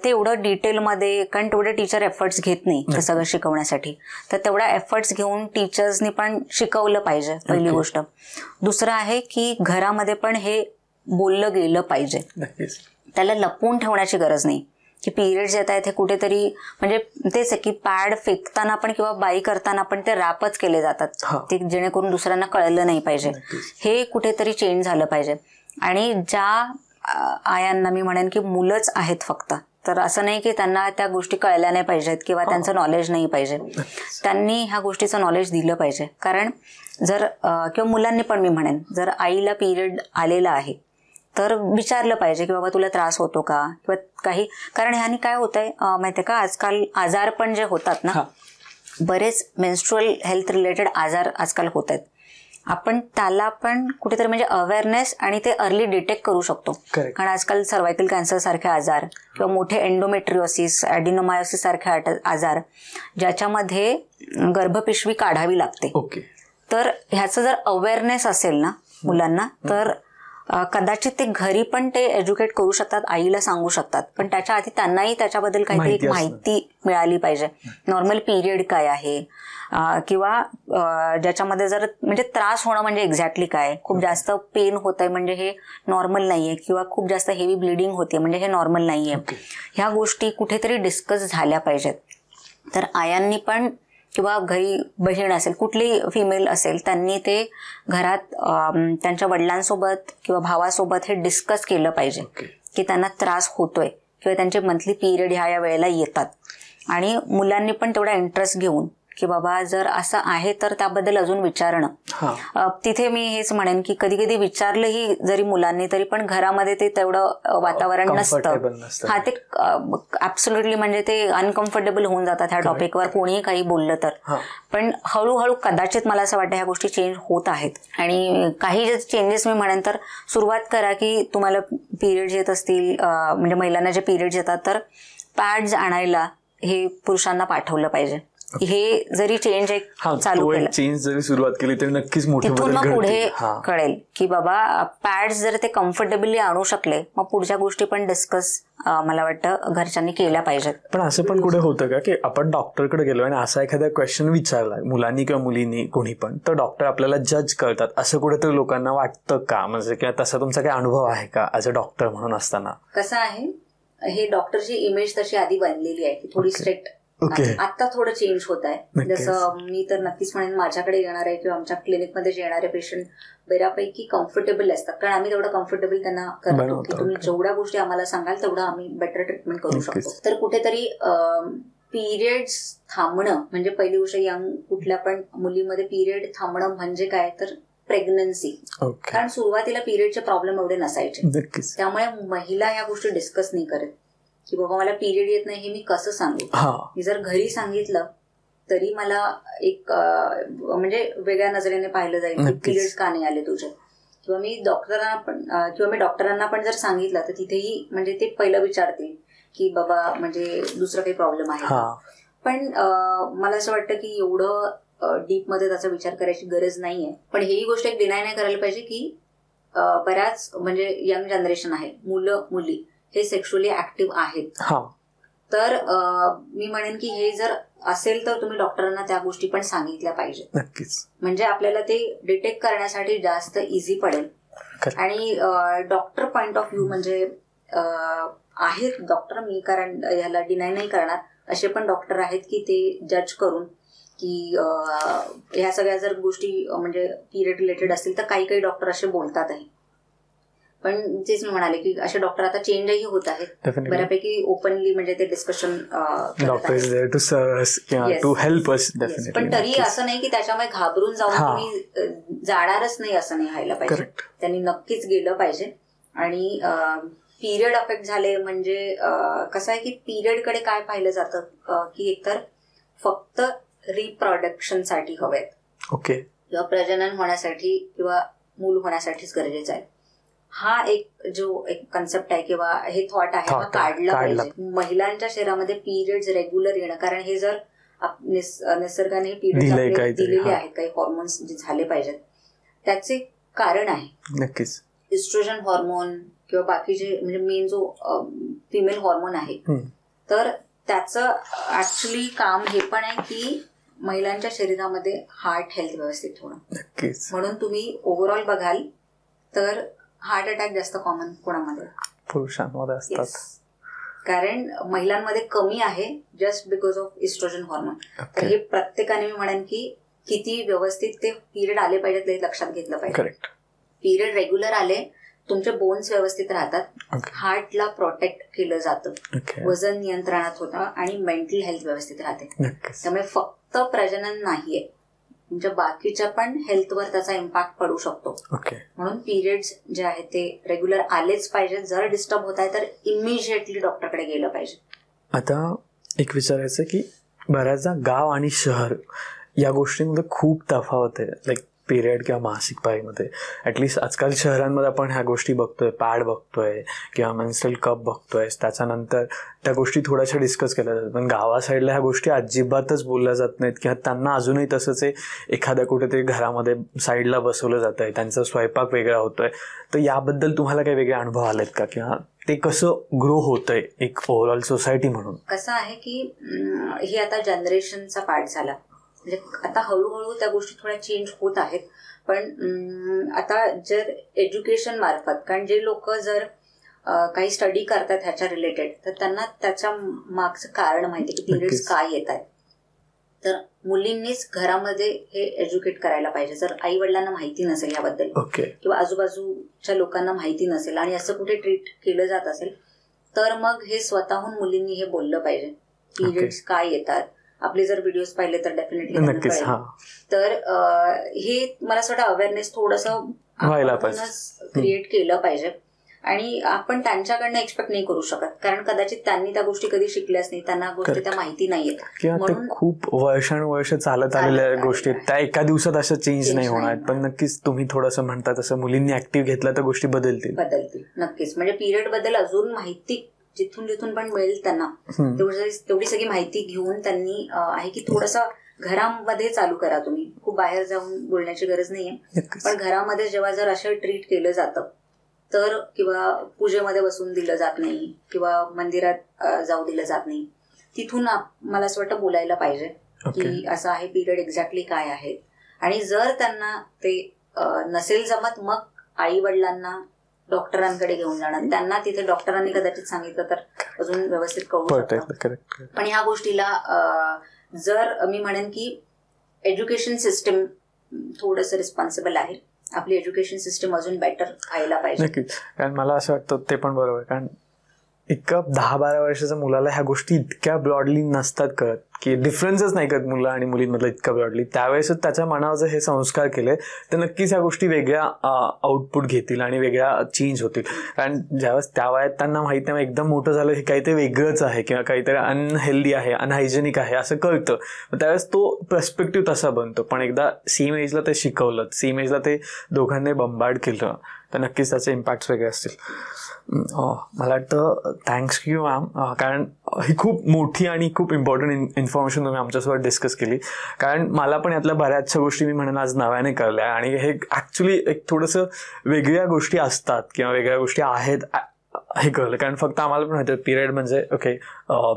ते एवढं डिटेलमध्ये, कारण तेवढे टीचर एफर्ट्स घेत नाही ते सगळं शिकवण्यासाठी. तर तेवढा एफर्ट्स घेऊन टीचर्सनी पण शिकवलं पाहिजे, पहिली गोष्ट. दुसरं आहे की घरामध्ये पण हे बोललं गेलं पाहिजे. त्याला लपवून ठेवण्याची गरज नाही की पिरियड्स येत आहेत हे कुठेतरी, म्हणजे तेच आहे की पॅड फेकताना पण किंवा बाई करताना पण ते रॅपच केले जातात, ते जेणेकरून दुसऱ्यांना कळलं नाही पाहिजे. हे कुठेतरी चेंज झालं पाहिजे. आणि ज्या आयांना मी म्हणेन की मुलंच आहेत फक्त, तर असं नाही की त्यांना त्या गोष्टी कळल्या नाही पाहिजेत किंवा त्यांचं नॉलेज नाही पाहिजे. त्यांनी ह्या गोष्टीचं नॉलेज दिलं पाहिजे. कारण जर किंवा मुलांनी पण मी म्हणेन, जर आईला पिरियड आलेला आहे तर विचारलं पाहिजे की बाबा तुला त्रास होतो का किंवा काही. कारण ह्यानी काय होतंय माहितीये का, आजकाल आजार पण जे होतात ना, बरेच मेन्स्ट्रुअल हेल्थ रिलेटेड आजार आजकाल होत आहेत. आपण त्याला पण कुठेतरी म्हणजे अवेअरनेस आणि ते अर्ली डिटेक्ट करू शकतो. कारण आजकाल सर्वायकल कॅन्सर सारखे आजार किंवा मोठे एंडोमेट्रिओसिस, ॲडिनोमायोसिस सारखे आजार ज्याच्यामध्ये गर्भपिशवी काढावी लागते. तर ह्याचं जर अवेअरनेस असेल ना मुलांना, तर कदाचित ते घरी पण ते एज्युकेट करू शकतात, आईला सांगू शकतात. पण त्याच्या आधी त्यांनाही त्याच्याबद्दल काहीतरी एक माहिती मिळाली पाहिजे. नॉर्मल पिरियड काय आहे किंवा ज्याच्यामध्ये जर म्हणजे त्रास होणं म्हणजे एक्झॅक्टली काय, खूप जास्त पेन होत आहे म्हणजे हे नॉर्मल नाहीये किंवा खूप जास्त हेवी ब्लिडिंग होते म्हणजे हे नॉर्मल नाहीये. ह्या गोष्टी कुठेतरी डिस्कस झाल्या पाहिजेत. तर आयांनी पण किंवा घरी बहीण असेल, कुठली फिमेल असेल, त्यांनी ते घरात त्यांच्या वडिलांसोबत किंवा भावासोबत हे डिस्कस केलं पाहिजे की त्यांना त्रास होतोय किंवा त्यांचे मंथली पिरियड ह्या वेळेला येतात. आणि मुलांनी पण तेवढा इंटरेस्ट घेऊन की बाबा जर असं आहे तर त्याबद्दल अजून विचारणं. तिथे मी हेच म्हणेन की कधी कधी विचारलंही जरी मुलांनी तरी पण घरामध्ये ते तेवढं वातावरण नसतं. हा, ते ऍब्सोल्युटली म्हणजे ते अनकम्फर्टेबल होऊन जातात ह्या टॉपिकवर कोणीही काही बोललं तर. पण हळूहळू कदाचित मला असं वाटतं ह्या गोष्टी चेंज होत आहेत. आणि काही जे चेंजेस मी म्हणेन, तर सुरुवात करा की तुम्हाला पिरियड्स येत असतील, म्हणजे महिलांना जे पिरियड्स येतात तर पॅड्स आणायला हे पुरुषांना पाठवलं पाहिजे. हे जरी चेंज एक चालू केलं, चेंज जरी सुरुवात केली तरी नक्कीच मोठी तिथून मग पुढे कळेल की बाबा पॅड्स जर ते कम्फर्टेबली आणू शकले, मग पुढच्या गोष्टी पण डिस्कस मला वाटतं घरच्यांनी केल्या पाहिजेत. पण असं पण कुठे होतं का की आपण डॉक्टरकडे गेलो आणि असा एखादा क्वेश्चन विचारला मुलांनी किंवा मुलींनी कोणी पण, तर डॉक्टर आपल्याला जज करतात, असं कुठेतरी लोकांना वाटतं का? म्हणजे किंवा तसा तुमचा काही अनुभव आहे का ॲज अ डॉक्टर म्हणून असताना? कसं आहे, हे डॉक्टरची इमेज तशी आधी बनलेली आहे, थोडी स्ट्रिक्ट. आता थोडं चेंज होत आहे. जसं मी तर नक्कीच म्हणेन माझ्याकडे येणार आहे किंवा आमच्या क्लिनिकमध्ये येणारे पेशंट बऱ्यापैकी कम्फर्टेबल असतात. कारण आम्ही तेवढं कम्फर्टेबल त्यांना करतो की तुम्ही जेवढ्या गोष्टी आम्हाला सांगाल तेवढं आम्ही बेटर ट्रीटमेंट करू शकतो. तर कुठेतरी पिरियड्स थांबणं म्हणजे पहिली गोष्ट, यंग कुठल्या पण मुलीमध्ये पिरियड थांबणं म्हणजे काय तर प्रेग्नन्सी. कारण सुरुवातीला पिरियडचे प्रॉब्लेम एवढे नसायचे, त्यामुळे महिला ह्या गोष्टी डिस्कस नाही करत की बाबा मला पिरियड येत नाही हे मी कसं सांगू. मी जर घरी सांगितलं तरी मला एक म्हणजे वेगळ्या नजरेने पाहिलं जाईल की पिरियड्स का नाही आले तुझे. किंवा मी डॉक्टरांना पण जर सांगितलं तर तिथेही म्हणजे ते पहिलं विचारतील की बाबा म्हणजे दुसरं काही प्रॉब्लेम आहे का. पण मला असं वाटतं की एवढं डीप मध्ये त्याचा विचार करायची गरज नाहीये. पण ही गोष्ट एक डिनाय नाही करायला पाहिजे की बऱ्याच म्हणजे यंग जनरेशन आहे, मुलं मुली हे सेक्शुअली ऍक्टिव्ह आहेत. तर मी म्हणेन की हे जर असेल तर तुम्ही डॉक्टरांना त्या गोष्टी पण सांगितल्या पाहिजे. नक्कीच. म्हणजे आपल्याला ते डिटेक्ट करण्यासाठी जास्त इझी पडेल. आणि डॉक्टर पॉइंट ऑफ व्ह्यू म्हणजे आहेत डॉक्टर, मी कारण ह्याला डिनाय नाही करणार, असे पण डॉक्टर आहेत की ते जज करून की ह्या सगळ्या जर गोष्टी म्हणजे पिरियड रिलेटेड असतील तर काही काही डॉक्टर असे बोलतात आहे. पण तेच मी म्हणाले की असे डॉक्टर आता चेंजही होत आहेत बऱ्यापैकी ओपनली, म्हणजे ते डिस्कशन पण तरी असं नाही की त्याच्यामुळे घाबरून जाऊन तुम्ही जाणारच नाही असं नाही व्हायला पाहिजे. त्यांनी नक्कीच गेलं पाहिजे. आणि पिरियड अफेक्ट झाले म्हणजे कसं आहे की पिरियडकडे काय पाहिलं जातं की एकतर फक्त रिप्रोडक्शनसाठी हवेत किंवा प्रजनन होण्यासाठी किंवा मूल होण्यासाठीच गरजेचं आहे. हा एक जो एक कन्सेप्ट आहे किंवा हे थॉट आहे हा काढला पाहिजे. महिलांच्या शरीरामध्ये पिरियड्स रेग्युलर येणं, कारण हे जर निसर्गाने पिरियड्स दिलेले आहेत, काही हॉर्मोन्स जे झाले पाहिजेत त्याचे कारण आहे. नक्कीच इस्ट्रोजन हॉर्मोन किंवा बाकीचे म्हणजे मेन जो फिमेल हॉर्मोन आहे, तर त्याचं ऍक्च्युली काम हे पण आहे की महिलांच्या शरीरामध्ये हार्ट हेल्थ व्यवस्थित होणं. म्हणून तुम्ही ओव्हरऑल बघाल तर हार्ट अटॅक जास्त कॉमन कोणामध्ये? पुरुषांमध्ये असतात. कारण महिलांमध्ये कमी आहे just because of oestrogen hormone. तर हे प्रत्येकाने मी म्हणेन की किती व्यवस्थित ते पिरियड आले पाहिजेत हे लक्षात घेतलं पाहिजे. पिरियड रेग्युलर आले, तुमचे बोन्स व्यवस्थित राहतात, हार्टला प्रोटेक्ट केलं जातं, वजन नियंत्रणात होतं आणि मेंटल हेल्थ व्यवस्थित राहते. त्यामुळे फक्त प्रजनन नाहीये, तुमच्या बाकीच्या पण हेल्थवर त्याचा इम्पॅक्ट पडू शकतो. म्हणून पिरियड्स जे आहेत ते रेग्युलर आलेच पाहिजेत. जर डिस्टर्ब होत आहे तर इमिजिएटली डॉक्टरकडे गेलं पाहिजे. आता एक विचारायचं की बऱ्याचदा गाव आणि शहर या गोष्टींमध्ये खूप तफावत आहे, लाईक पिरियड किंवा मासिक पाळीमध्ये. ॲटलिस्ट आजकाल शहरांमध्ये आपण ह्या गोष्टी बघतोय, पॅड बघतोय किंवा मेन्स्ट्रुअल कप बघतोय, त्याच्यानंतर त्या गोष्टी थोड्याशा डिस्कस केल्या जातात. पण गावा साईडला ह्या गोष्टी अजिबातच बोलल्या जात नाहीत किंवा त्यांना अजूनही तसंच आहे, एखाद्या कुठेतरी घरामध्ये साईडला बसवलं जात आहे, त्यांचा स्वयंपाक वेगळा होतोय. तर याबद्दल तुम्हाला काही वेगळे अनुभव आलेत का किंवा ते कसं ग्रो होतंय एक ओव्हरऑल सोसायटी म्हणून? कसं आहे की हे आता जनरेशनचा पार्ट झाला, म्हणजे आता हळूहळू त्या गोष्टी थोड्या चेंज होत आहेत. पण आता जर एज्युकेशन मार्फत, कारण जे लोक जर काही स्टडी करतात ह्याच्या रिलेटेड, तर त्यांना त्याच्या मागचं कारण माहिती की पिरियड्स काय येत आहेत. तर मुलींनीच घरामध्ये हे एज्युकेट करायला पाहिजे. जर आई वडिलांना माहिती नसेल याबद्दल किंवा आजूबाजूच्या लोकांना माहिती नसेल आणि असं कुठे ट्रीट केलं जात असेल, तर मग हे स्वतःहून मुलींनी हे बोललं पाहिजे, पिरियड्स काय येतात. आपले जर व्हिडिओज पाहिले तर डेफिनेटली. तर हे मला असं वाटतं अवेअरनेस थोडंसं क्रिएट केलं पाहिजे. आणि आपण त्यांच्याकडनं एक्सपेक्ट नाही करू शकत, कारण कदाचित त्यांनी त्या गोष्टी कधी शिकल्याच नाही, त्यांना गोष्टी त्या माहिती नाहीयेत. म्हणून खूप वर्षानुवर्ष चालत आलेल्या गोष्टी त्या एका दिवसात अशा चेंज नाही होणार. पण नक्कीच तुम्ही थोडंसं म्हणता तसं मुलींनी ऍक्टिव्ह घेतलं तर गोष्टी बदलतील नक्कीच. म्हणजे पिरियड बद्दल अजून माहिती जिथून जिथून पण मिळेल त्यांना तेवढी सगळी माहिती घेऊन त्यांनी आहे की थोडंसं घरामध्ये चालू करा. तुम्ही खूप बाहेर जाऊन बोलण्याची गरज नाहीये, पण घरामध्ये जेव्हा जर असं ट्रीट केलं जातं तर, किंवा पूजेमध्ये बसून दिलं जात नाही किंवा मंदिरात जाऊ दिलं जात नाही, तिथून मला असं वाटतं बोलायला पाहिजे की असं आहे, पिरियड एक्झॅक्टली काय आहे. आणि जर त्यांना ते नसेल जमत, मग आई वडिलांना डॉक्टरांकडे घेऊन जाणार. त्यांना तिथे डॉक्टरांनी कदाचित सांगितलं तर अजून व्यवस्थित कळू शकतं. पण ह्या गोष्टीला जर मी म्हणेन की एज्युकेशन सिस्टम थोडंसं रिस्पॉन्सिबल आहे. आपली एज्युकेशन सिस्टम अजून बेटर व्हायला पाहिजे. नक्कीच. कारण मला असं वाटतं ते पण बरोबर, कारण इतकं 10-12 वर्षाच्या मुलाला ह्या गोष्टी इतक्या ब्रॉडली नसतात कळत, की डिफरन्सच नाही करत मुलं आणि मुलींमधलं इतकं ब्रॉडली. त्यावेळेसच त्याच्या मनावर जर हे संस्कार केले तर नक्कीच ह्या गोष्टी वेगळ्या आउटपुट घेतील आणि वेगळ्या चेंज होतील. कारण ज्यावेळेस त्या वयात त्यांना माहिती नाही, एकदम मोठं झालं हे काहीतरी वेगळंच आहे किंवा काहीतरी अनहेल्दी आहे, अनहायजेनिक आहे असं कळतं. त्यावेळेस तो पर्स्पेक्टिव्ह तसा बनतो. पण एकदा सेम एजला ते शिकवलं, सेम एजला ते दोघांनी बंबार्ड केलं, तर नक्कीच त्याचे इम्पॅक्ट वेगळे असतील. मला वाटतं थँक्स यू मॅम, कारण ही खूप मोठी आणि खूप इम्पॉर्टंट इन्फॉर्मेशन तुम्ही आमच्यासोबत डिस्कस केली. कारण मला पण यातल्या बऱ्याचशा गोष्टी मी म्हणेन आज नव्याने कळल्या. आणि हे ॲक्च्युली एक थोडंसं वेगळ्या गोष्टी असतात किंवा वेगळ्या गोष्टी आहेत हे कळलं. कारण फक्त आम्हाला पण माहिती पिरियड म्हणजे ओके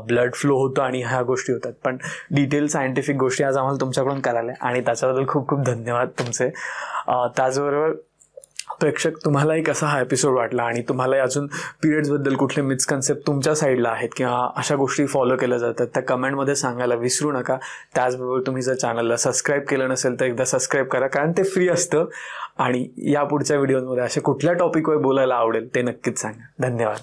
ब्लड फ्लो होतो आणि ह्या गोष्टी होतात, पण डिटेल सायंटिफिक गोष्टी आज आम्हाला तुमच्याकडून करायला आणि त्याच्याबद्दल खूप खूप धन्यवाद तुमचे. त्याचबरोबर प्रेक्षक, तुम्हालाही कसा हा एपिसोड वाटला आणि तुम्हालाही अजून पिरियड्सबद्दल कुठले मिसकन्सेप्ट तुमच्या साईडला आहेत किंवा अशा गोष्टी फॉलो केल्या जातात त्या कमेंटमध्ये सांगायला विसरू नका. त्याचबरोबर तुम्ही जर चॅनलला सबस्क्राईब केलं नसेल तर एकदा सबस्क्राईब करा, कारण ते फ्री असतं. आणि या पुढच्या व्हिडिओमध्ये अशा कुठल्या टॉपिकवर बोलायला आवडेल ते नक्कीच सांगा. धन्यवाद.